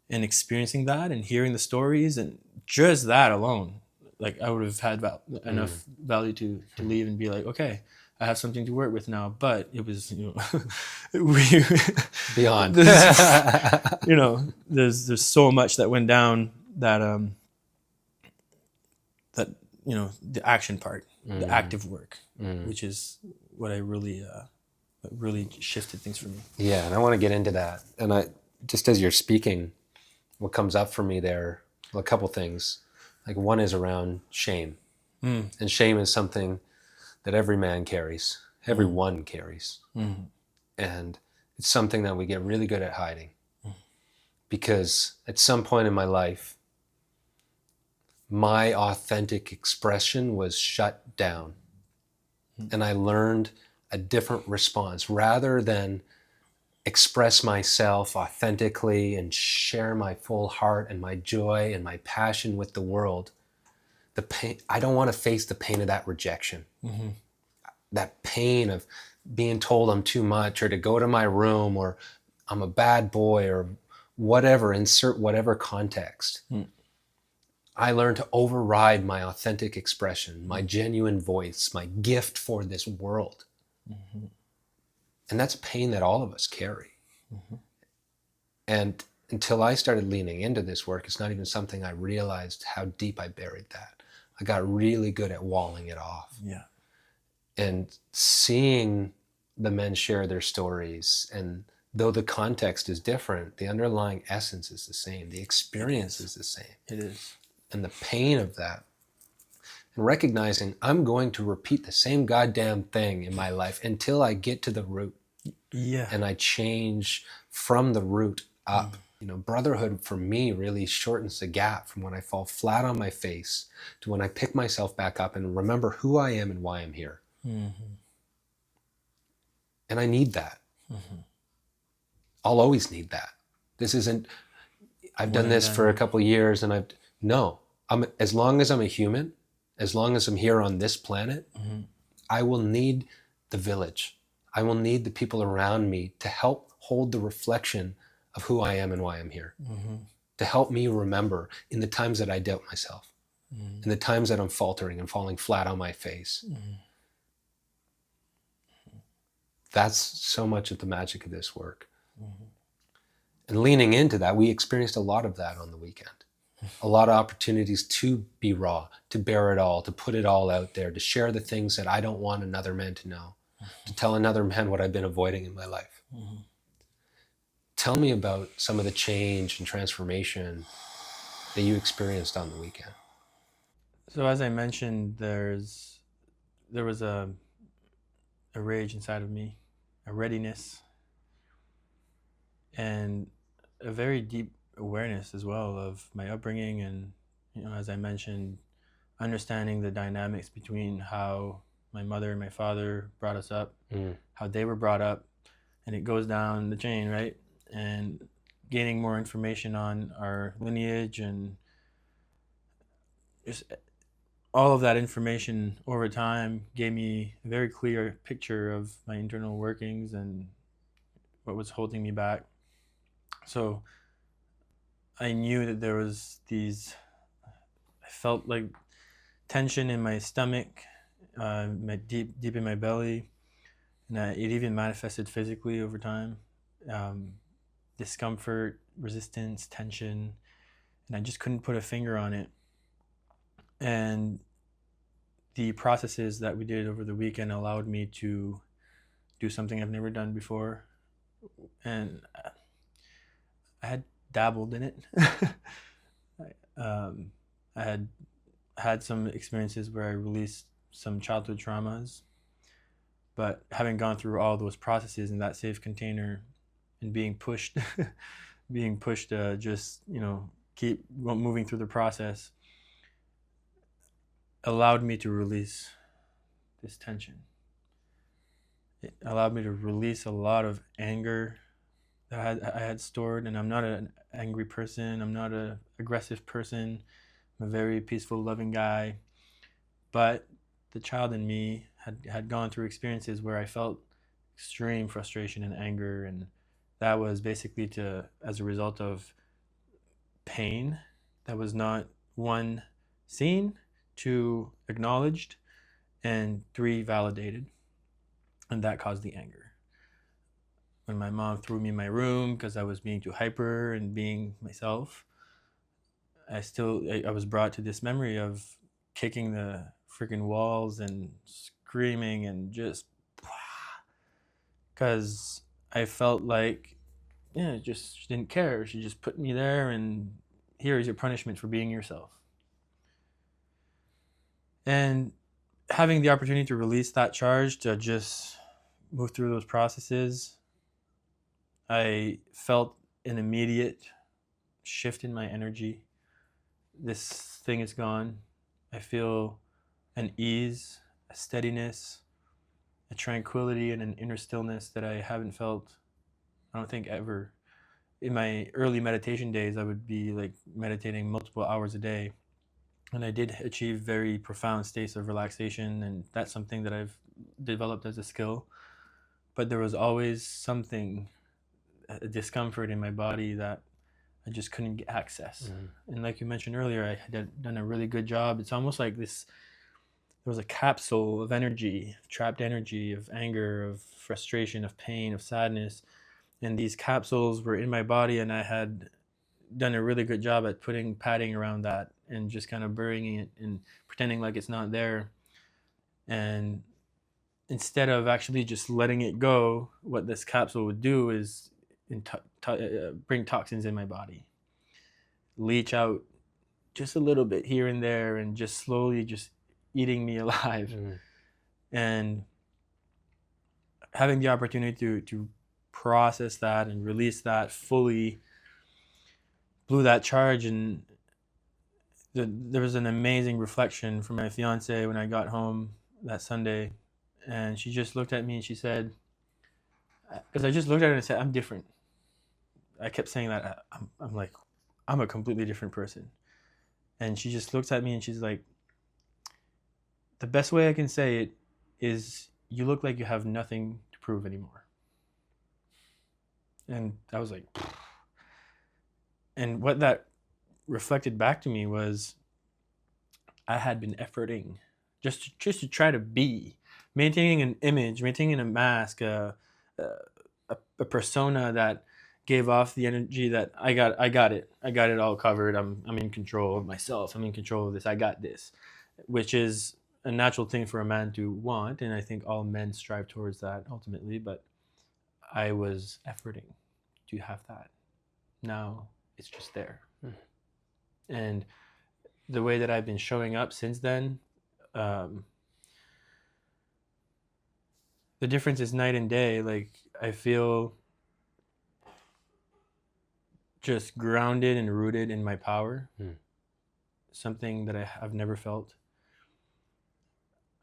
and experiencing that and hearing the stories, and just that alone, like I would have had enough value to leave and be like, okay, I have something to work with now. But it was, Beyond. There's so much that went down that the action part, the active work, which is what really shifted things for me. Yeah, and I want to get into that. And I just as you're speaking, what comes up for me there, well, a couple things. Like one is around shame. And shame is something that every man carries, everyone carries. And it's something that we get really good at hiding. Because at some point in my life, my authentic expression was shut down. And I learned a different response. Rather than express myself authentically and share my full heart and my joy and my passion with the world, the pain, I don't want to face the pain of that rejection. That pain of being told I'm too much, or to go to my room, or I'm a bad boy, or whatever, insert whatever context. I learned to override my authentic expression, my genuine voice, my gift for this world. And that's a pain that all of us carry. And until I started leaning into this work, it's not even something I realized how deep I buried that. I got really good at walling it off. Yeah. And seeing the men share their stories, and though the context is different, the underlying essence is the same. The experience is the same. It is. And the pain of that, and recognizing I'm going to repeat the same goddamn thing in my life until I get to the root. Yeah. And I change from the root up. Brotherhood for me really shortens the gap from when I fall flat on my face to when I pick myself back up and remember who I am and why I'm here. And I need that. I'll always need that. This isn't, I've done this for a couple of years and as long as I'm a human, as long as I'm here on this planet, I will need the village. I will need the people around me to help hold the reflection of who I am and why I'm here. To help me remember in the times that I doubt myself, in the times that I'm faltering and falling flat on my face. That's so much of the magic of this work. And leaning into that, we experienced a lot of that on the weekend. A lot of opportunities to be raw, to bear it all, to put it all out there, to share the things that I don't want another man to know, to tell another man what I've been avoiding in my life. Tell me about some of the change and transformation that you experienced on the weekend. So as I mentioned, there was a rage inside of me, a readiness, and a very deep awareness as well of my upbringing, and as I mentioned, understanding the dynamics between how my mother and my father brought us up, how they were brought up, and it goes down the chain, right? And gaining more information on our lineage and just all of that information over time gave me a very clear picture of my internal workings and what was holding me back. So I knew that there was I felt like tension in my stomach, deep in my belly, and it even manifested physically over time. discomfort, resistance, tension, and I just couldn't put a finger on it. And the processes that we did over the weekend allowed me to do something I've never done before. And I had dabbled in it. I had some experiences where I released some childhood traumas, but having gone through all those processes in that safe container and being pushed, just, keep moving through the process, allowed me to release this tension. It allowed me to release a lot of anger that I had stored. And I'm not an angry person. I'm not an aggressive person. I'm a very peaceful, loving guy. But the child in me had gone through experiences where I felt extreme frustration and anger, and that was basically as a result of pain that was not, 1, seen, 2, acknowledged, and 3, validated. And that caused the anger. When my mom threw me in my room because I was being too hyper and being myself, I was brought to this memory of kicking the freaking walls and screaming and just, because I felt like, just she didn't care. She just put me there, and here is your punishment for being yourself. And having the opportunity to release that charge, to just move through those processes, I felt an immediate shift in my energy. This thing is gone. I feel an ease, a steadiness, a tranquility, and an inner stillness that I haven't felt, I don't think, ever. In my early meditation days, I would be like meditating multiple hours a day. And I did achieve very profound states of relaxation, and that's something that I've developed as a skill. But there was always something, a discomfort in my body that I just couldn't get access. And like you mentioned earlier, I had done a really good job. It's almost like there was a capsule of energy, trapped energy, of anger, of frustration, of pain, of sadness. And these capsules were in my body, and I had done a really good job at putting padding around that and just kind of burying it and pretending like it's not there. And instead of actually just letting it go, what this capsule would do is bring toxins in my body, leach out just a little bit here and there, and just slowly just eating me alive. And having the opportunity to process that and release that fully blew that charge. And there was an amazing reflection from my fiance when I got home that Sunday, and she just looked at me and she said, because I just looked at her and said, I'm different. I kept saying that. I'm like, I'm a completely different person. And she just looks at me and she's like, the best way I can say it is, you look like you have nothing to prove anymore. And I was like, and what that reflected back to me was, I had been efforting just to try to be, maintaining an image, maintaining a mask, a persona that gave off the energy that I got it all covered. I'm in control of myself. I'm in control of this. I got this, which is a natural thing for a man to want, and I think all men strive towards that ultimately. But I was efforting to have that. Now it's just there. And the way that I've been showing up since then, the difference is night and day. Like, I feel just grounded and rooted in my power, something that I've never felt.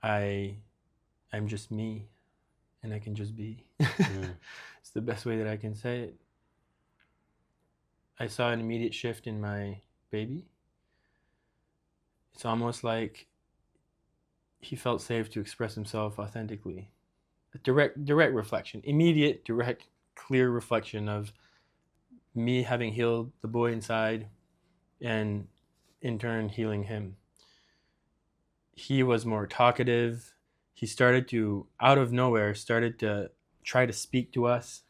I'm just me, and I can just be. It's the best way that I can say it. I saw an immediate shift in my baby. It's almost like he felt safe to express himself authentically. A direct reflection, immediate, direct, clear reflection of me having healed the boy inside, and in turn healing him. He was more talkative. He started to, out of nowhere, started to try to speak to us.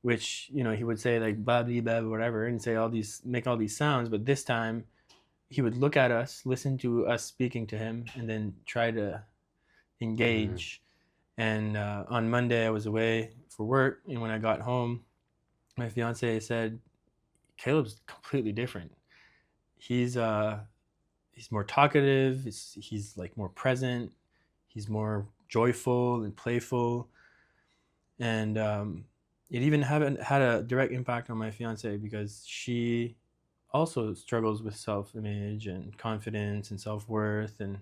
which, you know, he would say like blah blah blah whatever and say make all these sounds, but this time he would look at us, listen to us speaking to him, and then try to engage. And on Monday I was away for work, and when I got home, my fiance said, Caleb's completely different. He's more talkative. He's like more present. He's more joyful and playful, and it even had a direct impact on my fiance because she also struggles with self-image and confidence and self-worth and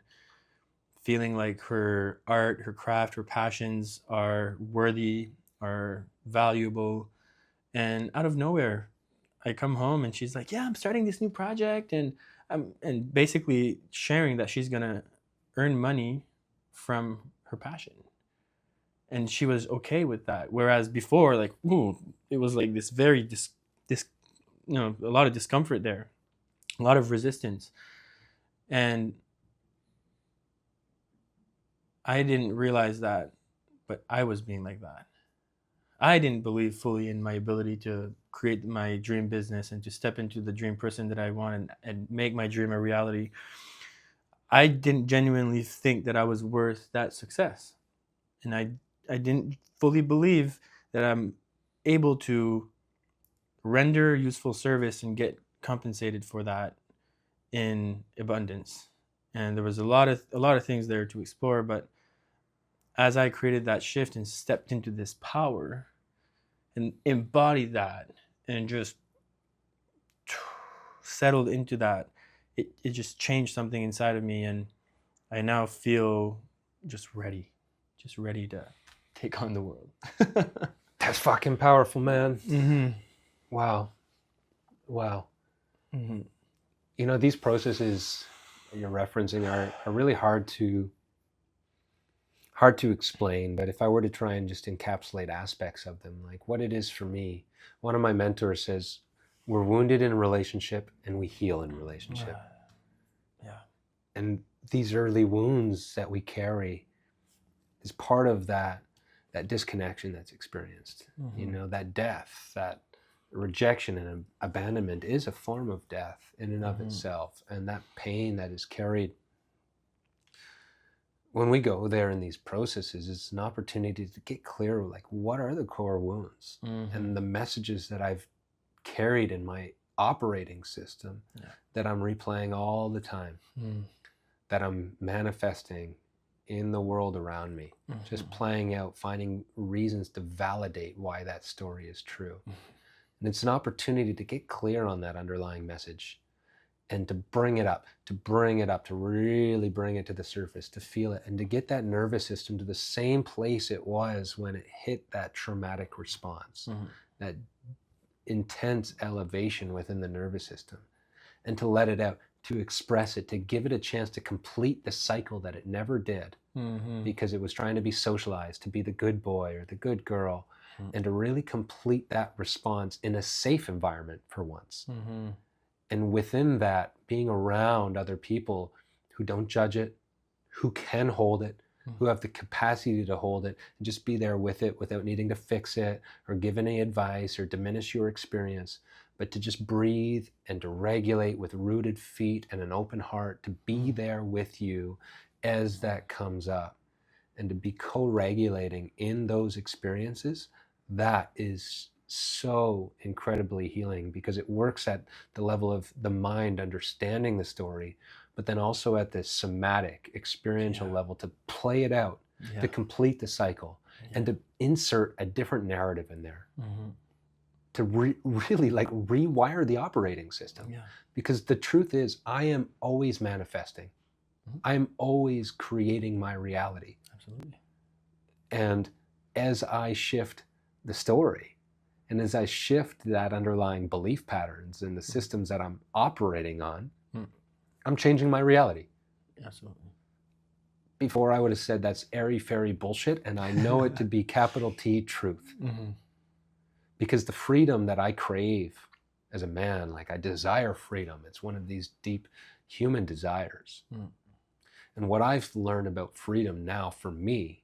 feeling like her art, her craft, her passions are worthy, are valuable. And out of nowhere, I come home and she's like, "Yeah, I'm starting this new project," and basically sharing that she's gonna earn money from her passion, and she was okay with that. Whereas before, like, ooh, it was like this very you know, a lot of discomfort there, a lot of resistance, and I didn't realize that, but I was being like that. I didn't believe fully in my ability to create my dream business and to step into the dream person that I want and make my dream a reality. I didn't genuinely think that I was worth that success. And I didn't fully believe that I'm able to render useful service and get compensated for that in abundance. And there was a lot of things there to explore, but as I created that shift and stepped into this power and embodied that and just settled into that, it just changed something inside of me, and I now feel just ready to take on the world. That's fucking powerful, man. Mm-hmm. Wow. Mm-hmm. You know, these processes you're referencing are really hard to explain, but if I were to try and just encapsulate aspects of them, like what it is for me, one of my mentors says, we're wounded in a relationship and we heal in a relationship. Yeah. And these early wounds that we carry is part of that disconnection that's experienced. Mm-hmm. You know, that death, that rejection and abandonment is a form of death in and of itself. And that pain that is carried when we go there in these processes, it's an opportunity to get clear, like, what are the core wounds and the messages that I've carried in my operating system that I'm replaying all the time, that I'm manifesting in the world around me, just playing out, finding reasons to validate why that story is true. And it's an opportunity to get clear on that underlying message and to bring it up, to really bring it to the surface, to feel it, and to get that nervous system to the same place it was when it hit that traumatic response, that intense elevation within the nervous system, and to let it out, to express it, to give it a chance to complete the cycle that it never did, because it was trying to be socialized, to be the good boy or the good girl, and to really complete that response in a safe environment for once. And within that, being around other people who don't judge it, who can hold it, who have the capacity to hold it, and just be there with it without needing to fix it or give any advice or diminish your experience, but to just breathe and to regulate with rooted feet and an open heart, to be there with you as that comes up, and to be co-regulating in those experiences. That is so incredibly healing, because it works at the level of the mind understanding the story, but then also at the somatic experiential level to play it out, to complete the cycle, and to insert a different narrative in there, to really like rewire the operating system. Because the truth is, I am always manifesting. I am always creating my reality. Absolutely. And as I shift the story, and as I shift that underlying belief patterns and the systems that I'm operating on, I'm changing my reality. Absolutely. Before I would have said that's airy-fairy bullshit, and I know it to be capital T truth. Because the freedom that I crave as a man, like I desire freedom. It's one of these deep human desires. And what I've learned about freedom now for me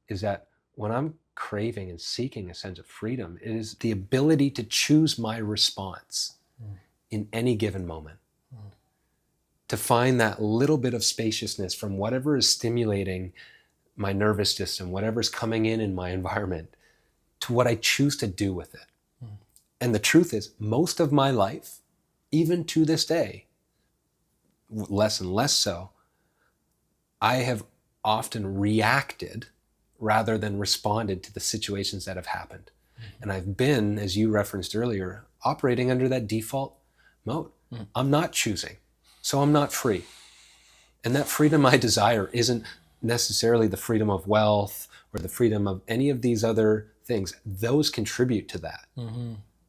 is that when I'm craving and seeking a sense of freedom. It is the ability to choose my response in any given moment. To find that little bit of spaciousness from whatever is stimulating my nervous system, whatever's coming in my environment, to what I choose to do with it. And the truth is, most of my life, even to this day, less and less so, I have often reacted rather than responded to the situations that have happened. And I've been, as you referenced earlier, operating under that default mode. I'm not choosing, so I'm not free. And that freedom I desire isn't necessarily the freedom of wealth or the freedom of any of these other things. Those contribute to that.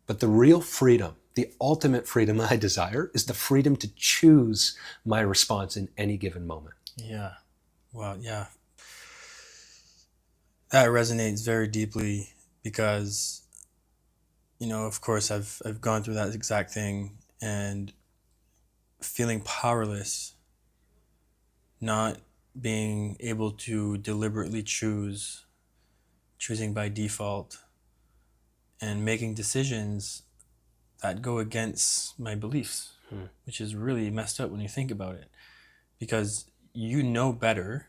But the real freedom, the ultimate freedom I desire, is the freedom to choose my response in any given moment. Yeah. Well, yeah. That resonates very deeply because, of course, I've gone through that exact thing, and feeling powerless, not being able to deliberately choosing by default, and making decisions that go against my beliefs, which is really messed up when you think about it, because you know better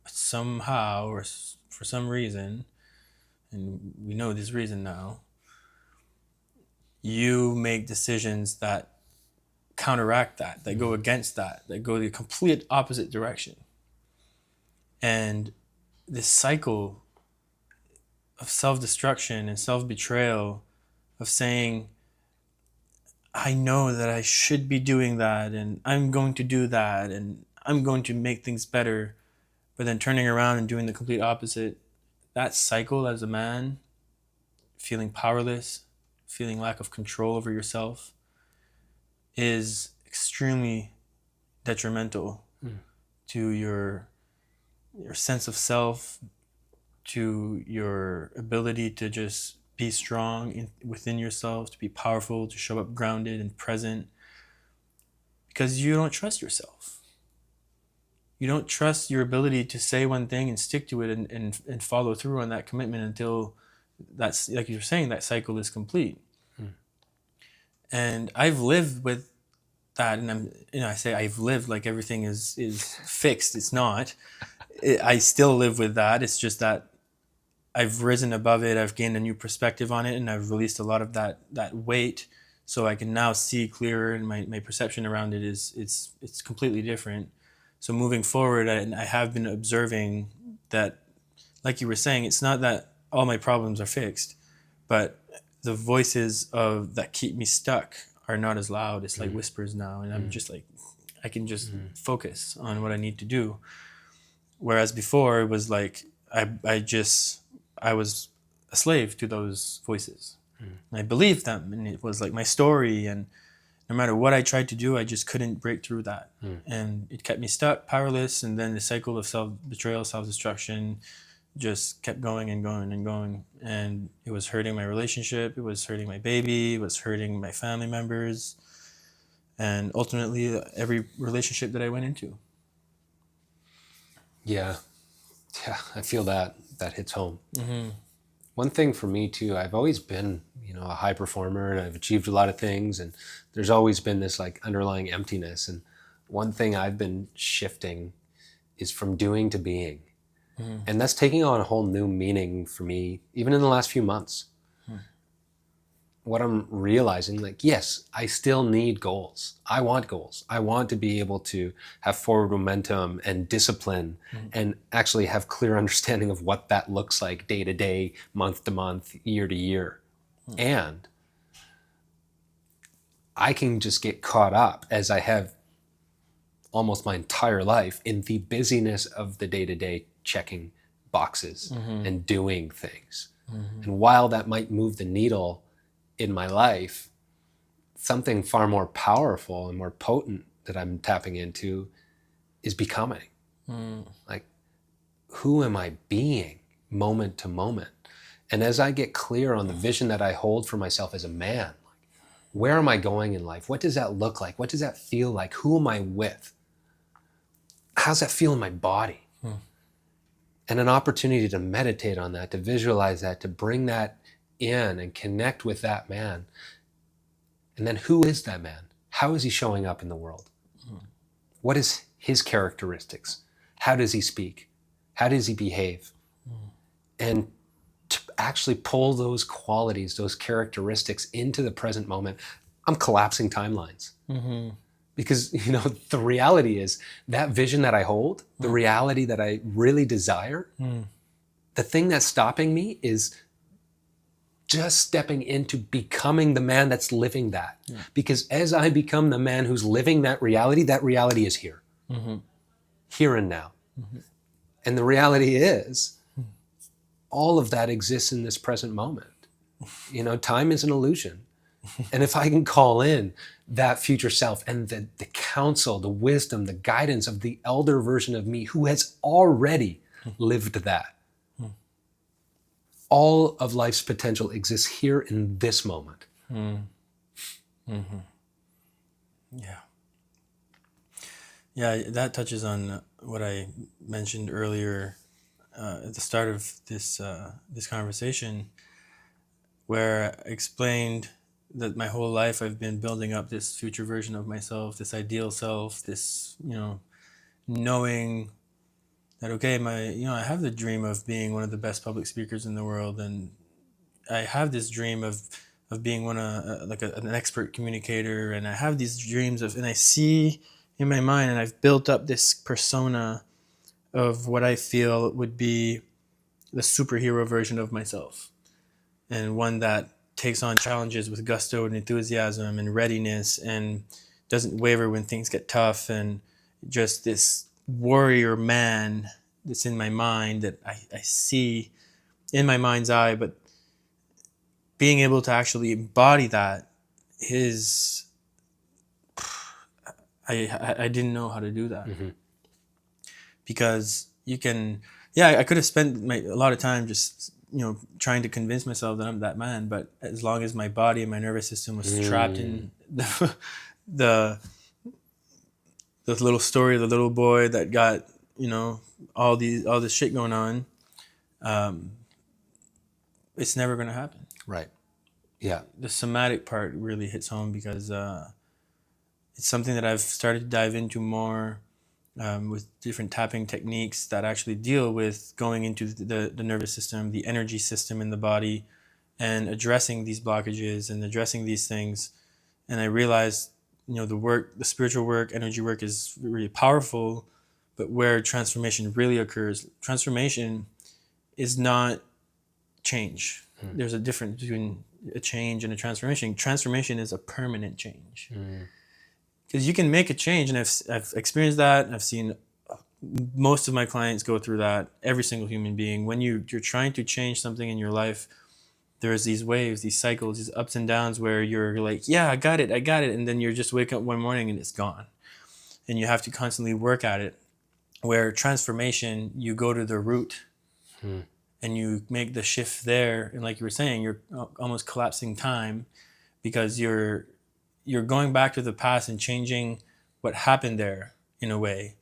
somehow or for some reason, and we know this reason now, you make decisions that counteract that go against that go the complete opposite direction. And this cycle of self-destruction and self-betrayal of saying, I know that I should be doing that, and I'm going to do that, and I'm going to make things better, but then turning around and doing the complete opposite. That cycle as a man, feeling powerless, feeling lack of control over yourself, is extremely detrimental to your sense of self, to your ability to just be strong within yourself, to be powerful, to show up grounded and present, because you don't trust yourself. You don't trust your ability to say one thing and stick to it and follow through on that commitment until that's, like you're saying, that cycle is complete. And I've lived with that, and I say I've lived like everything is fixed. It's not. I still live with that. It's just that I've risen above it. I've gained a new perspective on it, and I've released a lot of that weight, so I can now see clearer, and my perception around it is it's completely different. So moving forward, I have been observing that, like you were saying, it's not that all my problems are fixed, but the voices that keep me stuck are not as loud. It's like whispers now, and I'm just like, I can just focus on what I need to do. Whereas before it was like I was a slave to those voices. And I believed them, and it was like my story, and no matter what I tried to do, I just couldn't break through that. And it kept me stuck, powerless, and then the cycle of self-betrayal, self-destruction just kept going and going and going. And it was hurting my relationship, it was hurting my baby, it was hurting my family members, and ultimately every relationship that I went into. Yeah, I feel that hits home. One thing for me too, I've always been, a high performer, and I've achieved a lot of things, and there's always been this like underlying emptiness. And one thing I've been shifting is from doing to being. And that's taking on a whole new meaning for me, even in the last few months. What I'm realizing, like, yes, I still need goals. I want goals. I want to be able to have forward momentum and discipline and actually have clear understanding of what that looks like day to day, month to month, year to year. And I can just get caught up, as I have almost my entire life, in the busyness of the day to day, checking boxes and doing things. And while that might move the needle in my life, something far more powerful and more potent that I'm tapping into is becoming. Like, who am I being moment to moment? And as I get clear on the vision that I hold for myself as a man, like, where am I going in life? What does that look like? What does that feel like? Who am I with? How's that feel in my body? and an opportunity to meditate on that, to visualize that, to bring that in and connect with that man. And then who is that man? How is he showing up in the world? What is his characteristics? How does he speak? How does he behave? And to actually pull those qualities, those characteristics into the present moment, I'm collapsing timelines. Because, the reality is that vision that I hold, the reality that I really desire, the thing that's stopping me is just stepping into becoming the man that's living that. Because as I become the man who's living that reality is here. Here and now. And the reality is, all of that exists in this present moment. Time is an illusion. And if I can call in that future self and the counsel, the wisdom, the guidance of the elder version of me who has already lived that, all of life's potential exists here in this moment. Yeah, that touches on what I mentioned earlier at the start of this conversation, where I explained that my whole life I've been building up this future version of myself, this ideal self, this, knowing that, okay, I have the dream of being one of the best public speakers in the world, and I have this dream of being an expert communicator, and I have these dreams and I see in my mind, and I've built up this persona of what I feel would be the superhero version of myself, and one that takes on challenges with gusto and enthusiasm and readiness and doesn't waver when things get tough, and just this warrior man that's in my mind that I see in my mind's eye, but being able to actually embody that is, I didn't know how to do that. Because I could have spent a lot of time just trying to convince myself that I'm that man, but as long as my body and my nervous system was trapped in the little story of the little boy that got all this shit going on, it's never going to happen. Right. Yeah. The somatic part really hits home because it's something that I've started to dive into more with different tapping techniques that actually deal with going into the nervous system, the energy system in the body, and addressing these blockages and addressing these things. And I realized, the spiritual work, energy work is really powerful, but where transformation really occurs, transformation is not change. There's a difference between a change and a transformation. Transformation is a permanent change. Because you can make a change, and I've experienced that, and I've seen most of my clients go through that, every single human being. When you're trying to change something in your life, there's these waves, these cycles, these ups and downs where you're like, yeah, I got it, and then you're just wake up one morning and it's gone. And you have to constantly work at it. Where transformation, you go to the root and you make the shift there. And like you were saying, you're almost collapsing time because you're going back to the past and changing what happened there in a way.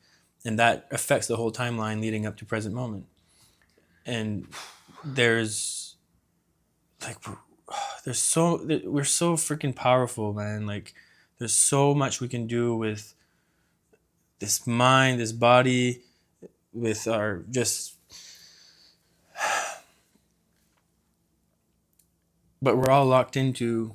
And that affects the whole timeline leading up to present moment. And we're so freaking powerful, man. Like there's so much we can do with this mind, this body, with our but we're all locked into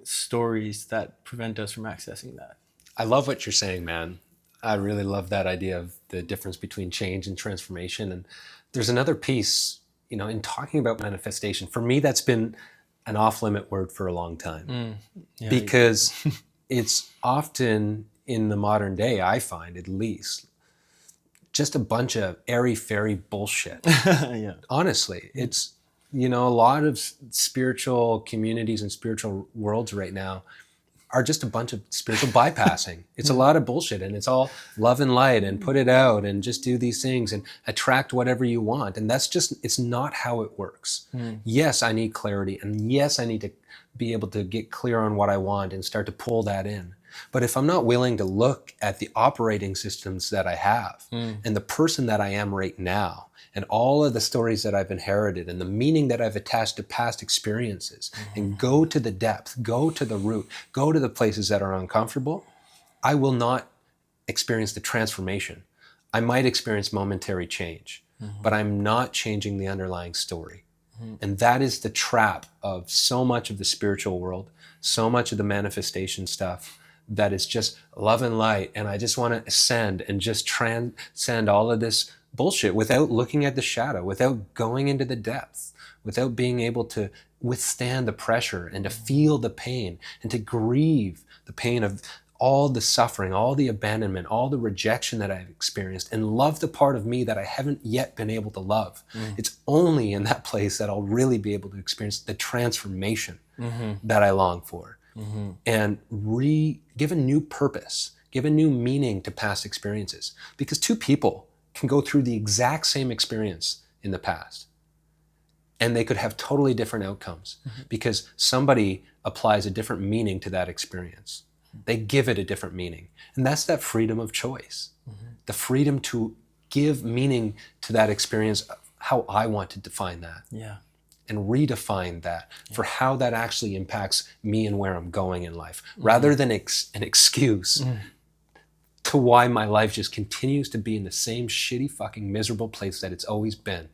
stories that prevent us from accessing that. I love what you're saying, man. I really love that idea of the difference between change and transformation. And there's another piece, in talking about manifestation. For me, that's been an off-limit word for a long time. Because it's often in the modern day, I find at least, just a bunch of airy-fairy bullshit. Yeah. Honestly, it's, a lot of spiritual communities and spiritual worlds right now are just a bunch of spiritual bypassing. It's a lot of bullshit, and it's all love and light and put it out and just do these things and attract whatever you want. And it's not how it works. Yes, I need clarity, and yes, I need to be able to get clear on what I want and start to pull that in. But if I'm not willing to look at the operating systems that I have and the person that I am right now and all of the stories that I've inherited and the meaning that I've attached to past experiences and go to the depth, go to the root, go to the places that are uncomfortable, I will not experience the transformation. I might experience momentary change, but I'm not changing the underlying story. And that is the trap of so much of the spiritual world, so much of the manifestation stuff that is just love and light. And I just want to ascend and just transcend all of this bullshit without looking at the shadow, without going into the depths, without being able to withstand the pressure and to feel the pain and to grieve the pain of all the suffering, all the abandonment, all the rejection that I've experienced, and love the part of me that I haven't yet been able to love. It's only in that place that I'll really be able to experience the transformation that I long for. And give a new purpose, give a new meaning to past experiences. Because two people can go through the exact same experience in the past, and they could have totally different outcomes because somebody applies a different meaning to that experience. They give it a different meaning. And that's that freedom of choice. The freedom to give meaning to that experience how I want to define that. Yeah. And redefine that for how that actually impacts me and where I'm going in life, rather than an excuse to why my life just continues to be in the same shitty fucking miserable place that it's always been.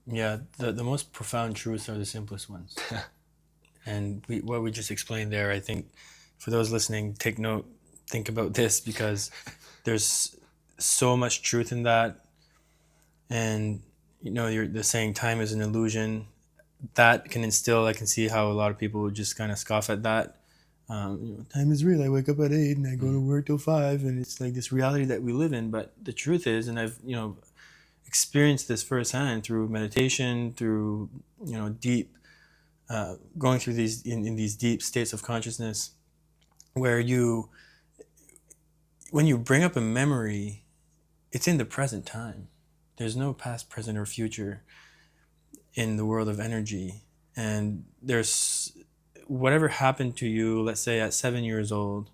Yeah, the most profound truths are the simplest ones. And what we just explained there, I think for those listening, take note, think about this, because there's so much truth in that. And, the saying time is an illusion. That can instill, I can see how a lot of people would just kind of scoff at that. Time is real. I wake up at 8 and I go to work till 5, and it's like this reality that we live in. But the truth is, and I've, experienced this firsthand through meditation, through, deep, going through these in these deep states of consciousness, where when you bring up a memory, it's in the present time. There's no past, present, or future in the world of energy. And there's whatever happened to you, let's say at 7 years old,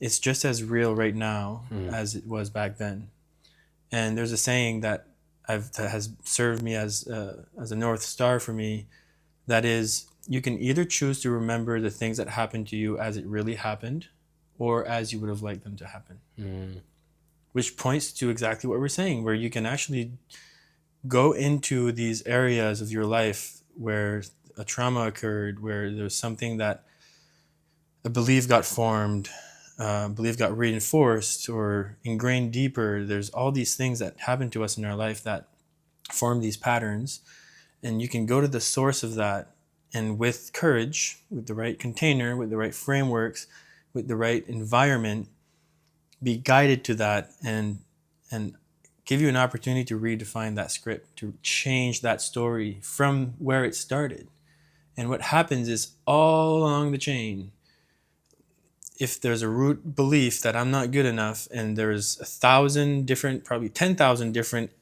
it's just as real right now as it was back then. And there's a saying that has served me as a North Star for me. That is, you can either choose to remember the things that happened to you as it really happened, or as you would have liked them to happen. Which points to exactly what we're saying, where you can actually go into these areas of your life where a trauma occurred, where there's something that a belief got formed, belief got reinforced or ingrained deeper. There's all these things that happen to us in our life that form these patterns. And you can go to the source of that, and with courage, with the right container, with the right frameworks, with the right environment, be guided to that and give you an opportunity to redefine that script, to change that story from where it started. And what happens is, all along the chain, if there's a root belief that I'm not good enough, and there's 1,000 different, probably 10,000 different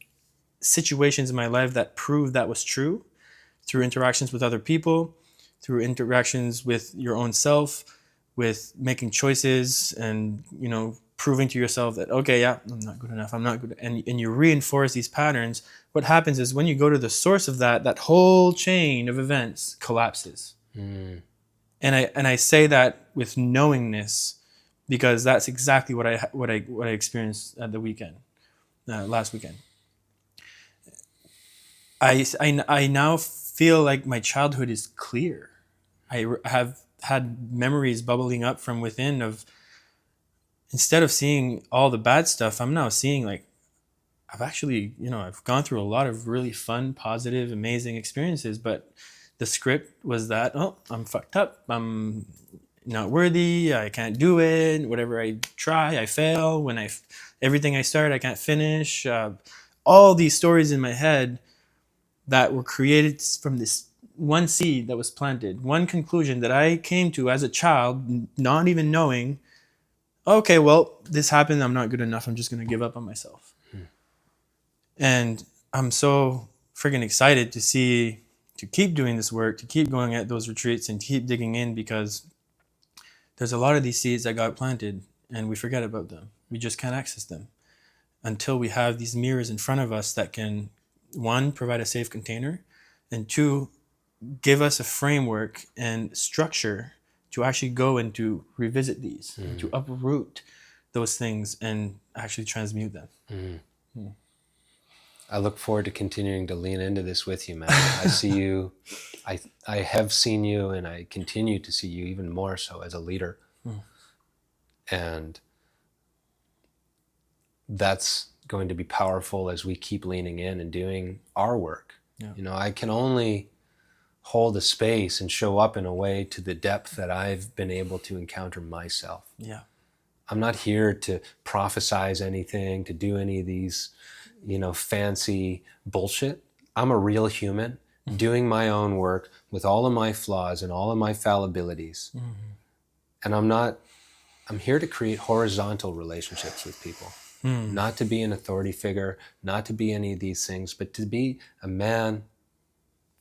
situations in my life that prove that was true, through interactions with other people, through interactions with your own self, with making choices and, proving to yourself that, okay, yeah, I'm not good enough, I'm not good. And you reinforce these patterns. What happens is, when you go to the source of that whole chain of events collapses. And I say that with knowingness, because that's exactly what I experienced at the weekend, last weekend. I now feel like my childhood is clear. I have had memories bubbling up from within of, instead of seeing all the bad stuff, I'm now seeing, like, I've actually, I've gone through a lot of really fun, positive, amazing experiences, but the script was that, oh, I'm fucked up, I'm not worthy, I can't do it, whatever I try, I fail, everything I start, I can't finish, all these stories in my head that were created from this one seed that was planted, one conclusion that I came to as a child, not even knowing, okay, well, this happened, I'm not good enough, I'm just going to give up on myself. And I'm so friggin' excited to see keep doing this work, to keep going at those retreats and keep digging in, because there's a lot of these seeds that got planted and we forget about them. We just can't access them until we have these mirrors in front of us that can, one, provide a safe container, and two, give us a framework and structure to actually go and to revisit these, and to uproot those things and actually transmute them. I look forward to continuing to lean into this with you, man. I see you, I have seen you, and I continue to see you even more so as a leader. And that's going to be powerful as we keep leaning in and doing our work. Yeah. You know, I can only hold a space and show up in a way to the depth that I've been able to encounter myself. Yeah. I'm not here to prophesize anything, to do any of these, you know, fancy bullshit. I'm a real human doing my own work with all of my flaws and all of my fallibilities. And I'm here to create horizontal relationships with people, not to be an authority figure, not to be any of these things, but to be a man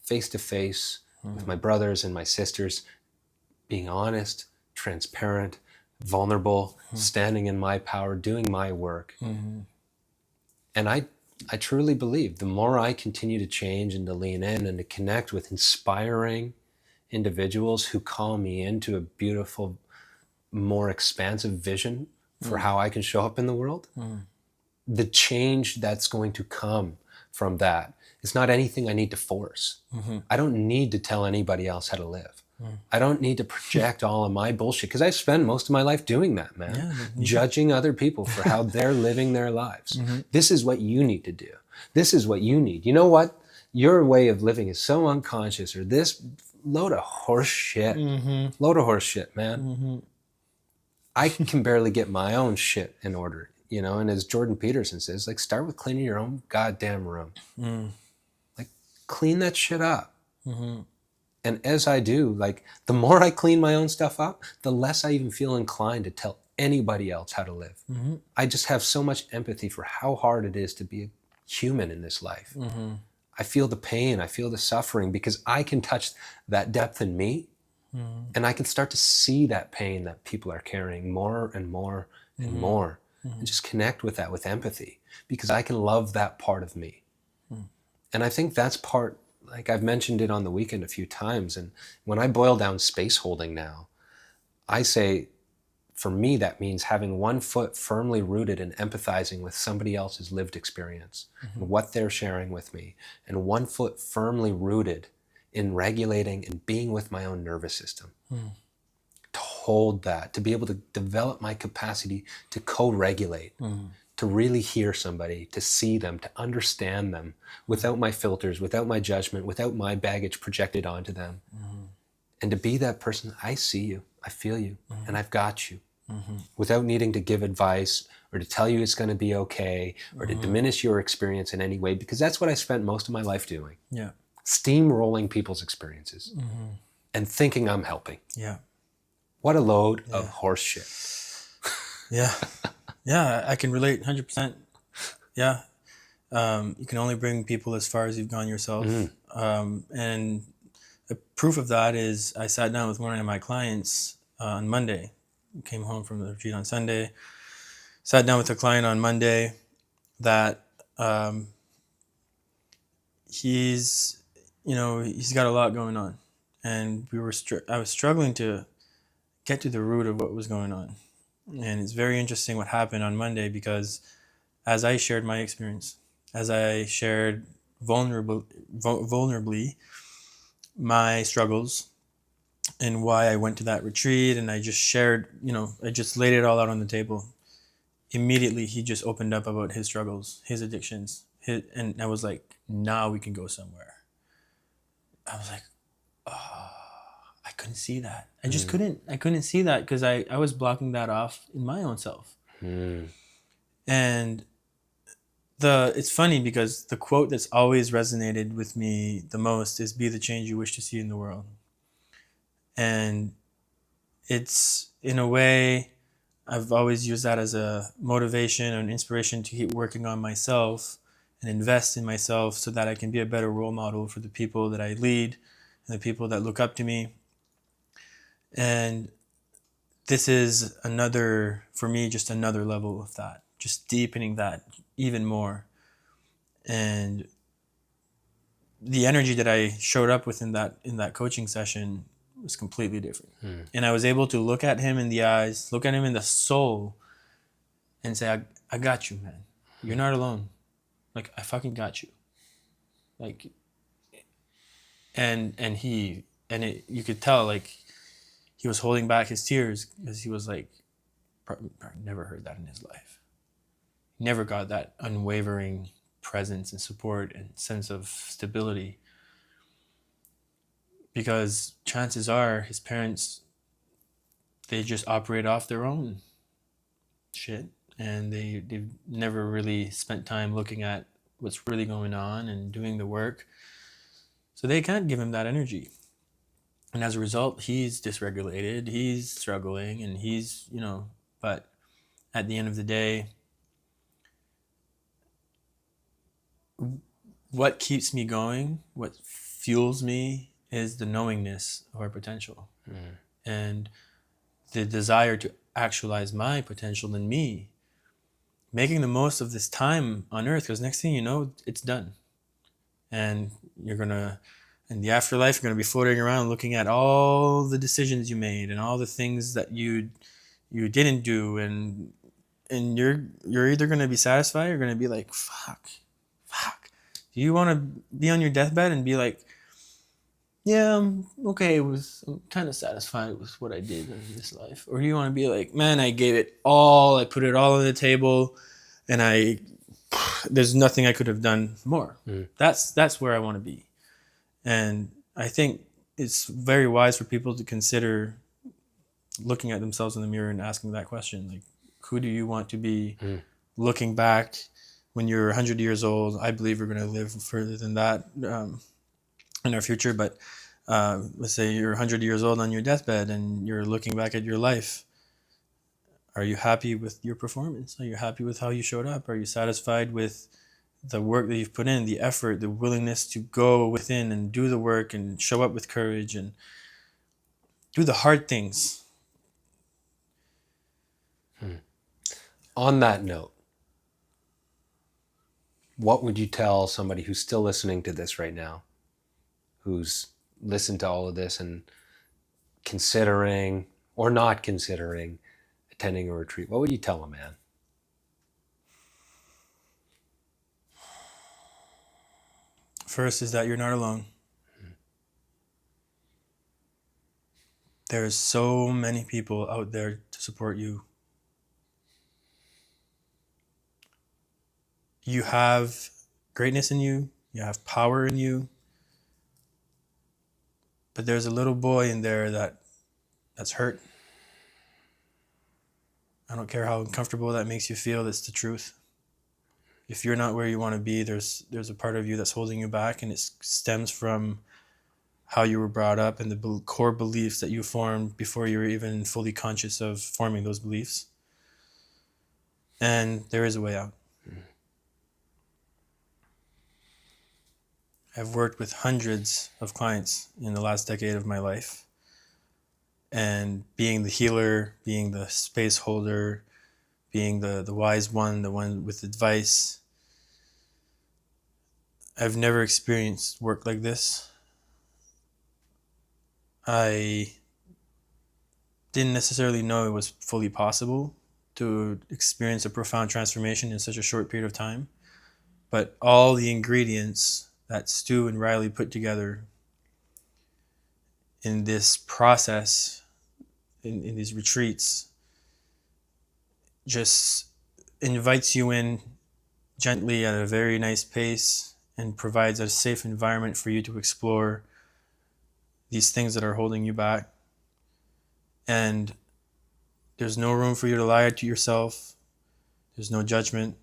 face to face with my brothers and my sisters, being honest, transparent, vulnerable, standing in my power, doing my work. And I truly believe the more I continue to change and to lean in and to connect with inspiring individuals who call me into a beautiful, more expansive vision for how I can show up in the world, the change that's going to come from that is not anything I need to force. I don't need to tell anybody else how to live. I don't need to project all of my bullshit, because I spend most of my life doing that, man. Judging other people for how they're living their lives. This is what you need to do. This is what you need. You know what? Your way of living is so unconscious, or this load of horse shit. Load of horse shit, man. I can barely get my own shit in order, you know? And as Jordan Peterson says, like, start with cleaning your own goddamn room. Like, clean that shit up. And as I do, like, the more I clean my own stuff up, the less I even feel inclined to tell anybody else how to live. I just have so much empathy for how hard it is to be a human in this life. I feel the pain, I feel the suffering, because I can touch that depth in me, and I can start to see that pain that people are carrying more and more and more, and just connect with that with empathy, because I can love that part of me. And I think that's part, like I've mentioned it on the weekend a few times, and when I boil down space holding now, I say, for me, that means having one foot firmly rooted in empathizing with somebody else's lived experience and what they're sharing with me, and one foot firmly rooted in regulating and being with my own nervous system. To hold that, to be able to develop my capacity to co-regulate, to really hear somebody, to see them, to understand them without my filters, without my judgment, without my baggage projected onto them. And to be that person, I see you, I feel you, and I've got you. Without needing to give advice or to tell you it's going to be okay, or to diminish your experience in any way, because that's what I spent most of my life doing. Steamrolling people's experiences and thinking I'm helping. What a load of horse shit. Yeah, I can relate 100%. Yeah. You can only bring people as far as you've gone yourself. And a proof of that is I sat down with one of my clients on Monday. Came home from the retreat on Sunday. Sat down with a client on Monday that he's got a lot going on. And I was struggling to get to the root of what was going on. And it's very interesting what happened on Monday, because as I shared my experience, as I shared vulnerably my struggles and why I went to that retreat, and I just shared, I just laid it all out on the table. Immediately, he just opened up about his struggles, his addictions, and I was like, now we can go somewhere. I was like, oh, I couldn't see that. I just couldn't see that, because I was blocking that off in my own self. And it's funny, because the quote that's always resonated with me the most is, be the change you wish to see in the world. And it's, in a way, I've always used that as a motivation and inspiration to keep working on myself and invest in myself so that I can be a better role model for the people that I lead and the people that look up to me. And this is another, for me, just another level of that, just deepening that even more. And the energy that I showed up with in that coaching session was completely different. And I was able to look at him in the eyes, look at him in the soul, and say, I got you, man. You're not alone. Like, I fucking got you. Like, and you could tell, like, he was holding back his tears because he was like, probably never heard that in his life. Never got that unwavering presence and support and sense of stability. Because chances are his parents, they just operate off their own shit. And they've never really spent time looking at what's really going on and doing the work. So they can't give him that energy. And as a result, he's dysregulated, he's struggling, and he's, but at the end of the day, what keeps me going, what fuels me, is the knowingness of our potential and the desire to actualize my potential in me, making the most of this time on earth, because next thing you know, it's done. And in the afterlife, you're going to be floating around looking at all the decisions you made and all the things that you didn't do, and you're either going to be satisfied or you're going to be like, fuck. Do you want to be on your deathbed and be like, yeah, I'm okay, I'm kind of satisfied with what I did in this life? Or do you want to be like, man, I gave it all, I put it all on the table, and there's nothing I could have done more. That's where I want to be. And I think it's very wise for people to consider looking at themselves in the mirror and asking that question, like, who do you want to be looking back when you're 100 years old? I believe we're going to live further than that in our future, but let's say you're 100 years old on your deathbed and you're looking back at your life. Are you happy with your performance? Are you happy with how you showed up? Are you satisfied with the work that you've put in, the effort, the willingness to go within and do the work and show up with courage and do the hard things? On that note, what would you tell somebody who's still listening to this right now, who's listened to all of this and considering or not considering attending a retreat? What would you tell them, man? First is that you're not alone. There's so many people out there to support you. You have greatness in you. You have power in you. But there's a little boy in there that's hurt. I don't care how uncomfortable that makes you feel, that's the truth. If you're not where you want to be, there's a part of you that's holding you back, and it stems from how you were brought up and the core beliefs that you formed before you were even fully conscious of forming those beliefs. And there is a way out. I've worked with hundreds of clients in the last decade of my life. And being the healer, being the space holder, being the wise one, the one with advice, I've never experienced work like this. I didn't necessarily know it was fully possible to experience a profound transformation in such a short period of time. But all the ingredients that Stu and Riley put together in this process, in these retreats, just invites you in gently at a very nice pace and provides a safe environment for you to explore these things that are holding you back. And there's no room for you to lie to yourself. There's no judgment.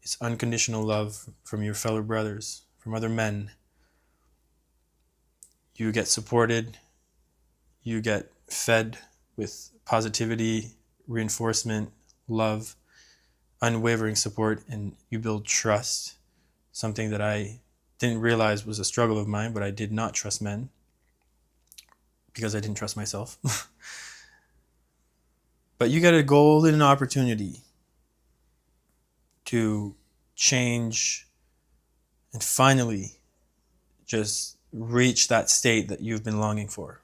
It's unconditional love from your fellow brothers, from other men. You get supported. You get fed with positivity, reinforcement, love, unwavering support, and you build trust something that I didn't realize was a struggle of mine, but I did not trust men because I didn't trust myself. But you get a golden opportunity to change and finally just reach that state that you've been longing for.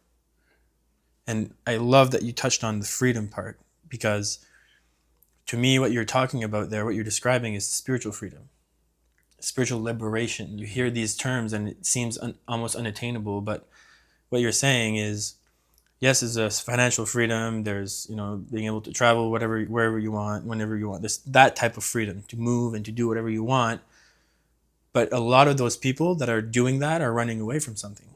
And I love that you touched on the freedom part, because to me, what you're talking about there, what you're describing is spiritual freedom, spiritual liberation. You hear these terms and it seems almost unattainable, but what you're saying is, yes, there's a financial freedom. There's, being able to travel wherever you want, whenever you want. There's that type of freedom to move and to do whatever you want. But a lot of those people that are doing that are running away from something.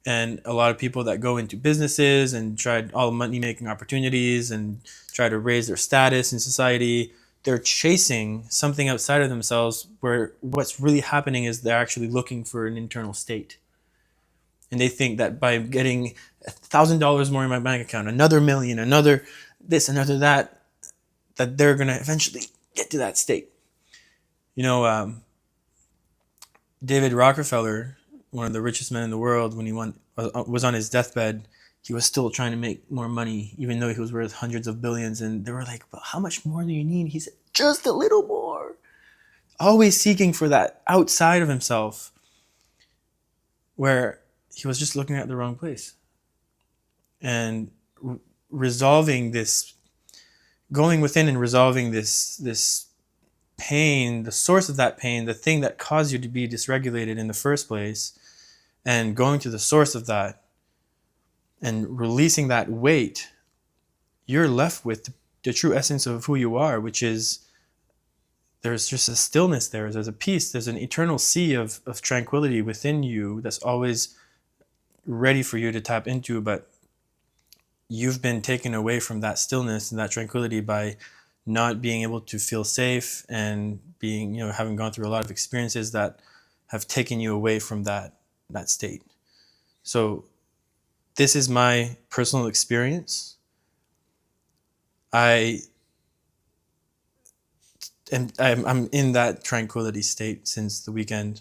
And a lot of people that go into businesses and try all money-making opportunities and try to raise their status in society, they're chasing something outside of themselves, where what's really happening is they're actually looking for an internal state. And they think that by getting $1,000 more in my bank account, another million, another this, another that they're going to eventually get to that state. David Rockefeller, one of the richest men in the world, when he was on his deathbed, he was still trying to make more money, even though he was worth hundreds of billions. And they were like, "But how much more do you need?" He said, "Just a little more." Always seeking for that outside of himself, where he was just looking at the wrong place. And resolving this, going within and resolving this pain, the source of that pain, the thing that caused you to be dysregulated in the first place, and going to the source of that and releasing that weight, you're left with the true essence of who you are, which is there's just a stillness there. There's a peace. There's an eternal sea of tranquility within you that's always ready for you to tap into, but you've been taken away from that stillness and that tranquility by not being able to feel safe and being, having gone through a lot of experiences that have taken you away from that state. So this is my personal experience. I'm in that tranquility state since the weekend,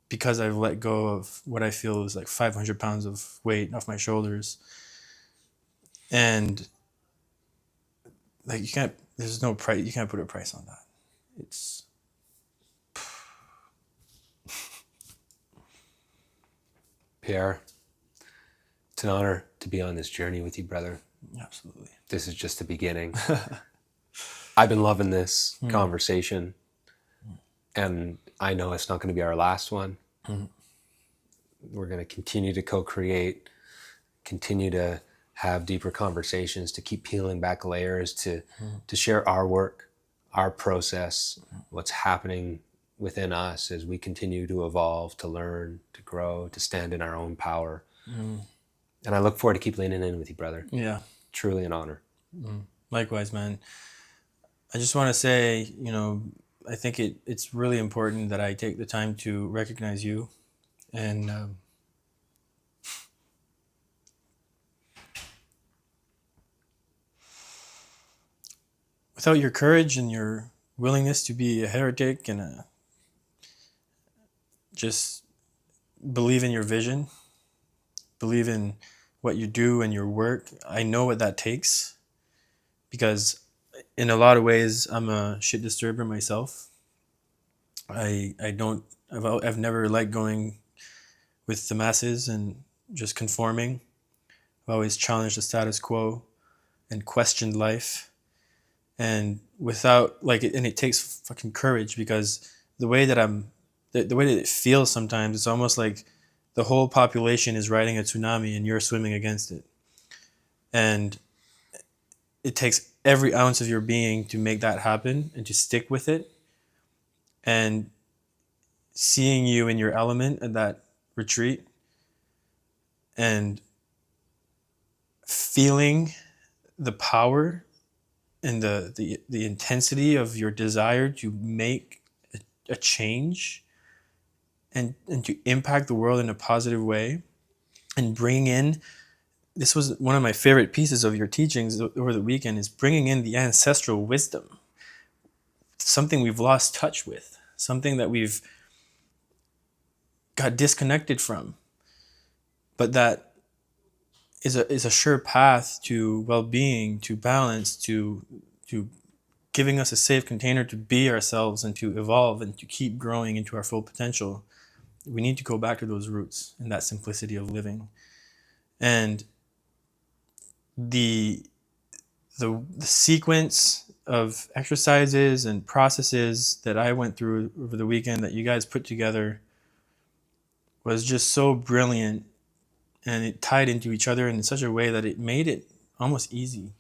because I've let go of what I feel is like 500 pounds of weight off my shoulders. And like, there's no price, you can't put a price on that. It's Pierre, it's an honor to be on this journey with you, brother. Absolutely. This is just the beginning. I've been loving this conversation, and I know it's not going to be our last one. We're going to continue to co-create, continue to have deeper conversations, to keep peeling back layers, to share our work, our process, what's happening within us as we continue to evolve, to learn, to grow, to stand in our own power. And I look forward to keep leaning in with you, brother. Yeah. Truly an honor. Likewise, man. I just want to say, I think it's really important that I take the time to recognize you. And without your courage and your willingness to be a heretic and just believe in your vision, believe in what you do and your work, I know what that takes, because in a lot of ways I'm a shit disturber myself. I've never liked going with the masses and just conforming. I've always challenged the status quo and questioned life. And it takes fucking courage, because the way that it feels sometimes, it's almost like the whole population is riding a tsunami and you're swimming against it. And it takes every ounce of your being to make that happen and to stick with it. And seeing you in your element at that retreat and feeling the power and the intensity of your desire to make a change and to impact the world in a positive way, and bring in, this was one of my favorite pieces of your teachings over the weekend, is bringing in the ancestral wisdom, something we've lost touch with. something that we've got disconnected from, but that is a sure path to well-being, to balance, to giving us a safe container to be ourselves and to evolve and to keep growing into our full potential. We need to go back to those roots and that simplicity of living. And the sequence of exercises and processes that I went through over the weekend that you guys put together was just so brilliant, and it tied into each other in such a way that it made it almost easy.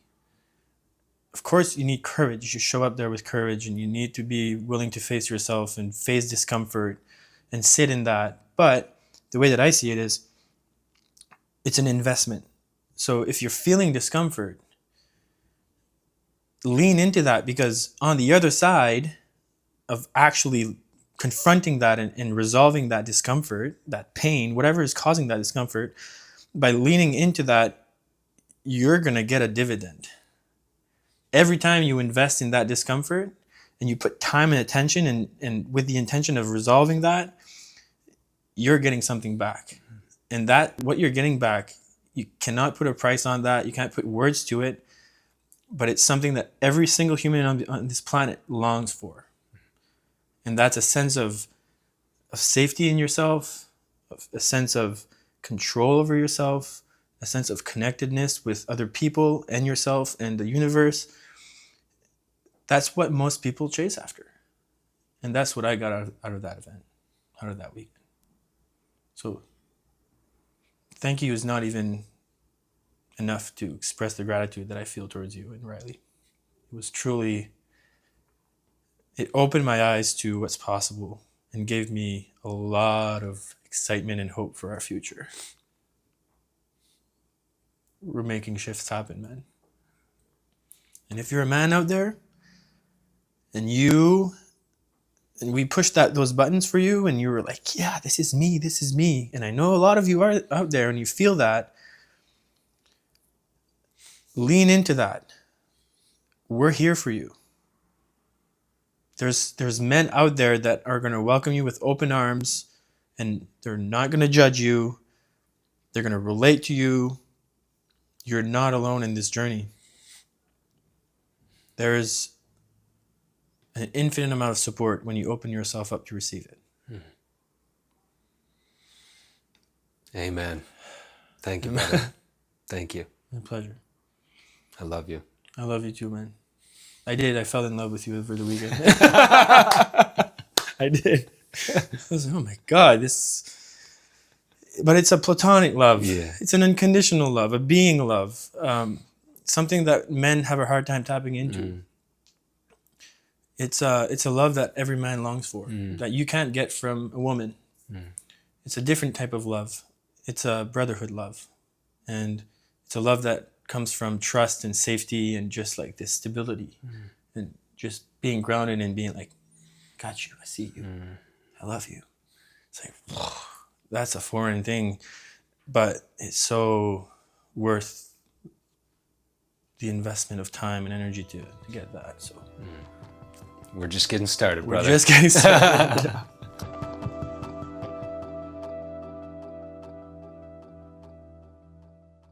Of course, you need courage. You should show up there with courage, and you need to be willing to face yourself and face discomfort and sit in that. But the way that I see it is, it's an investment. So if you're feeling discomfort, lean into that, because on the other side of actually confronting that and resolving that discomfort, that pain, whatever is causing that discomfort, by leaning into that, you're going to get a dividend. Every time you invest in that discomfort and you put time and attention and with the intention of resolving that, you're getting something back. And that, what you're getting back, you cannot put a price on that. You can't put words to it, but it's something that every single human on this planet longs for. And that's a sense of safety in yourself, a sense of control over yourself, a sense of connectedness with other people and yourself and the universe. That's what most people chase after. And that's what I got out of that event, out of that weekend. So thank you is not even enough to express the gratitude that I feel towards you and Riley. It was truly, it opened my eyes to what's possible and gave me a lot of excitement and hope for our future. We're making shifts happen, man. And if you're a man out there and we pushed those buttons for you and you were like, yeah, this is me. And I know a lot of you are out there and you feel that. Lean into that. We're here for you. There's men out there that are going to welcome you with open arms, and they're not going to judge you. They're going to relate to you. You're not alone in this journey. There's an infinite amount of support when you open yourself up to receive it. Amen. Thank you, brother. Thank you. My pleasure. I love you. I love you too, man. I did. I fell in love with you over the weekend. I did. I was like, oh my God, but it's a platonic love. Yeah. It's an unconditional love, a being love, something that men have a hard time tapping into. It's a love that every man longs for, that you can't get from a woman. It's a different type of love. It's a brotherhood love. And it's a love that comes from trust and safety and just like this stability and just being grounded and being like, got you, I see you, I love you. It's like, whoa, that's a foreign thing, but it's so worth the investment of time and energy to get that. So we're just getting started, brother. We're just getting started.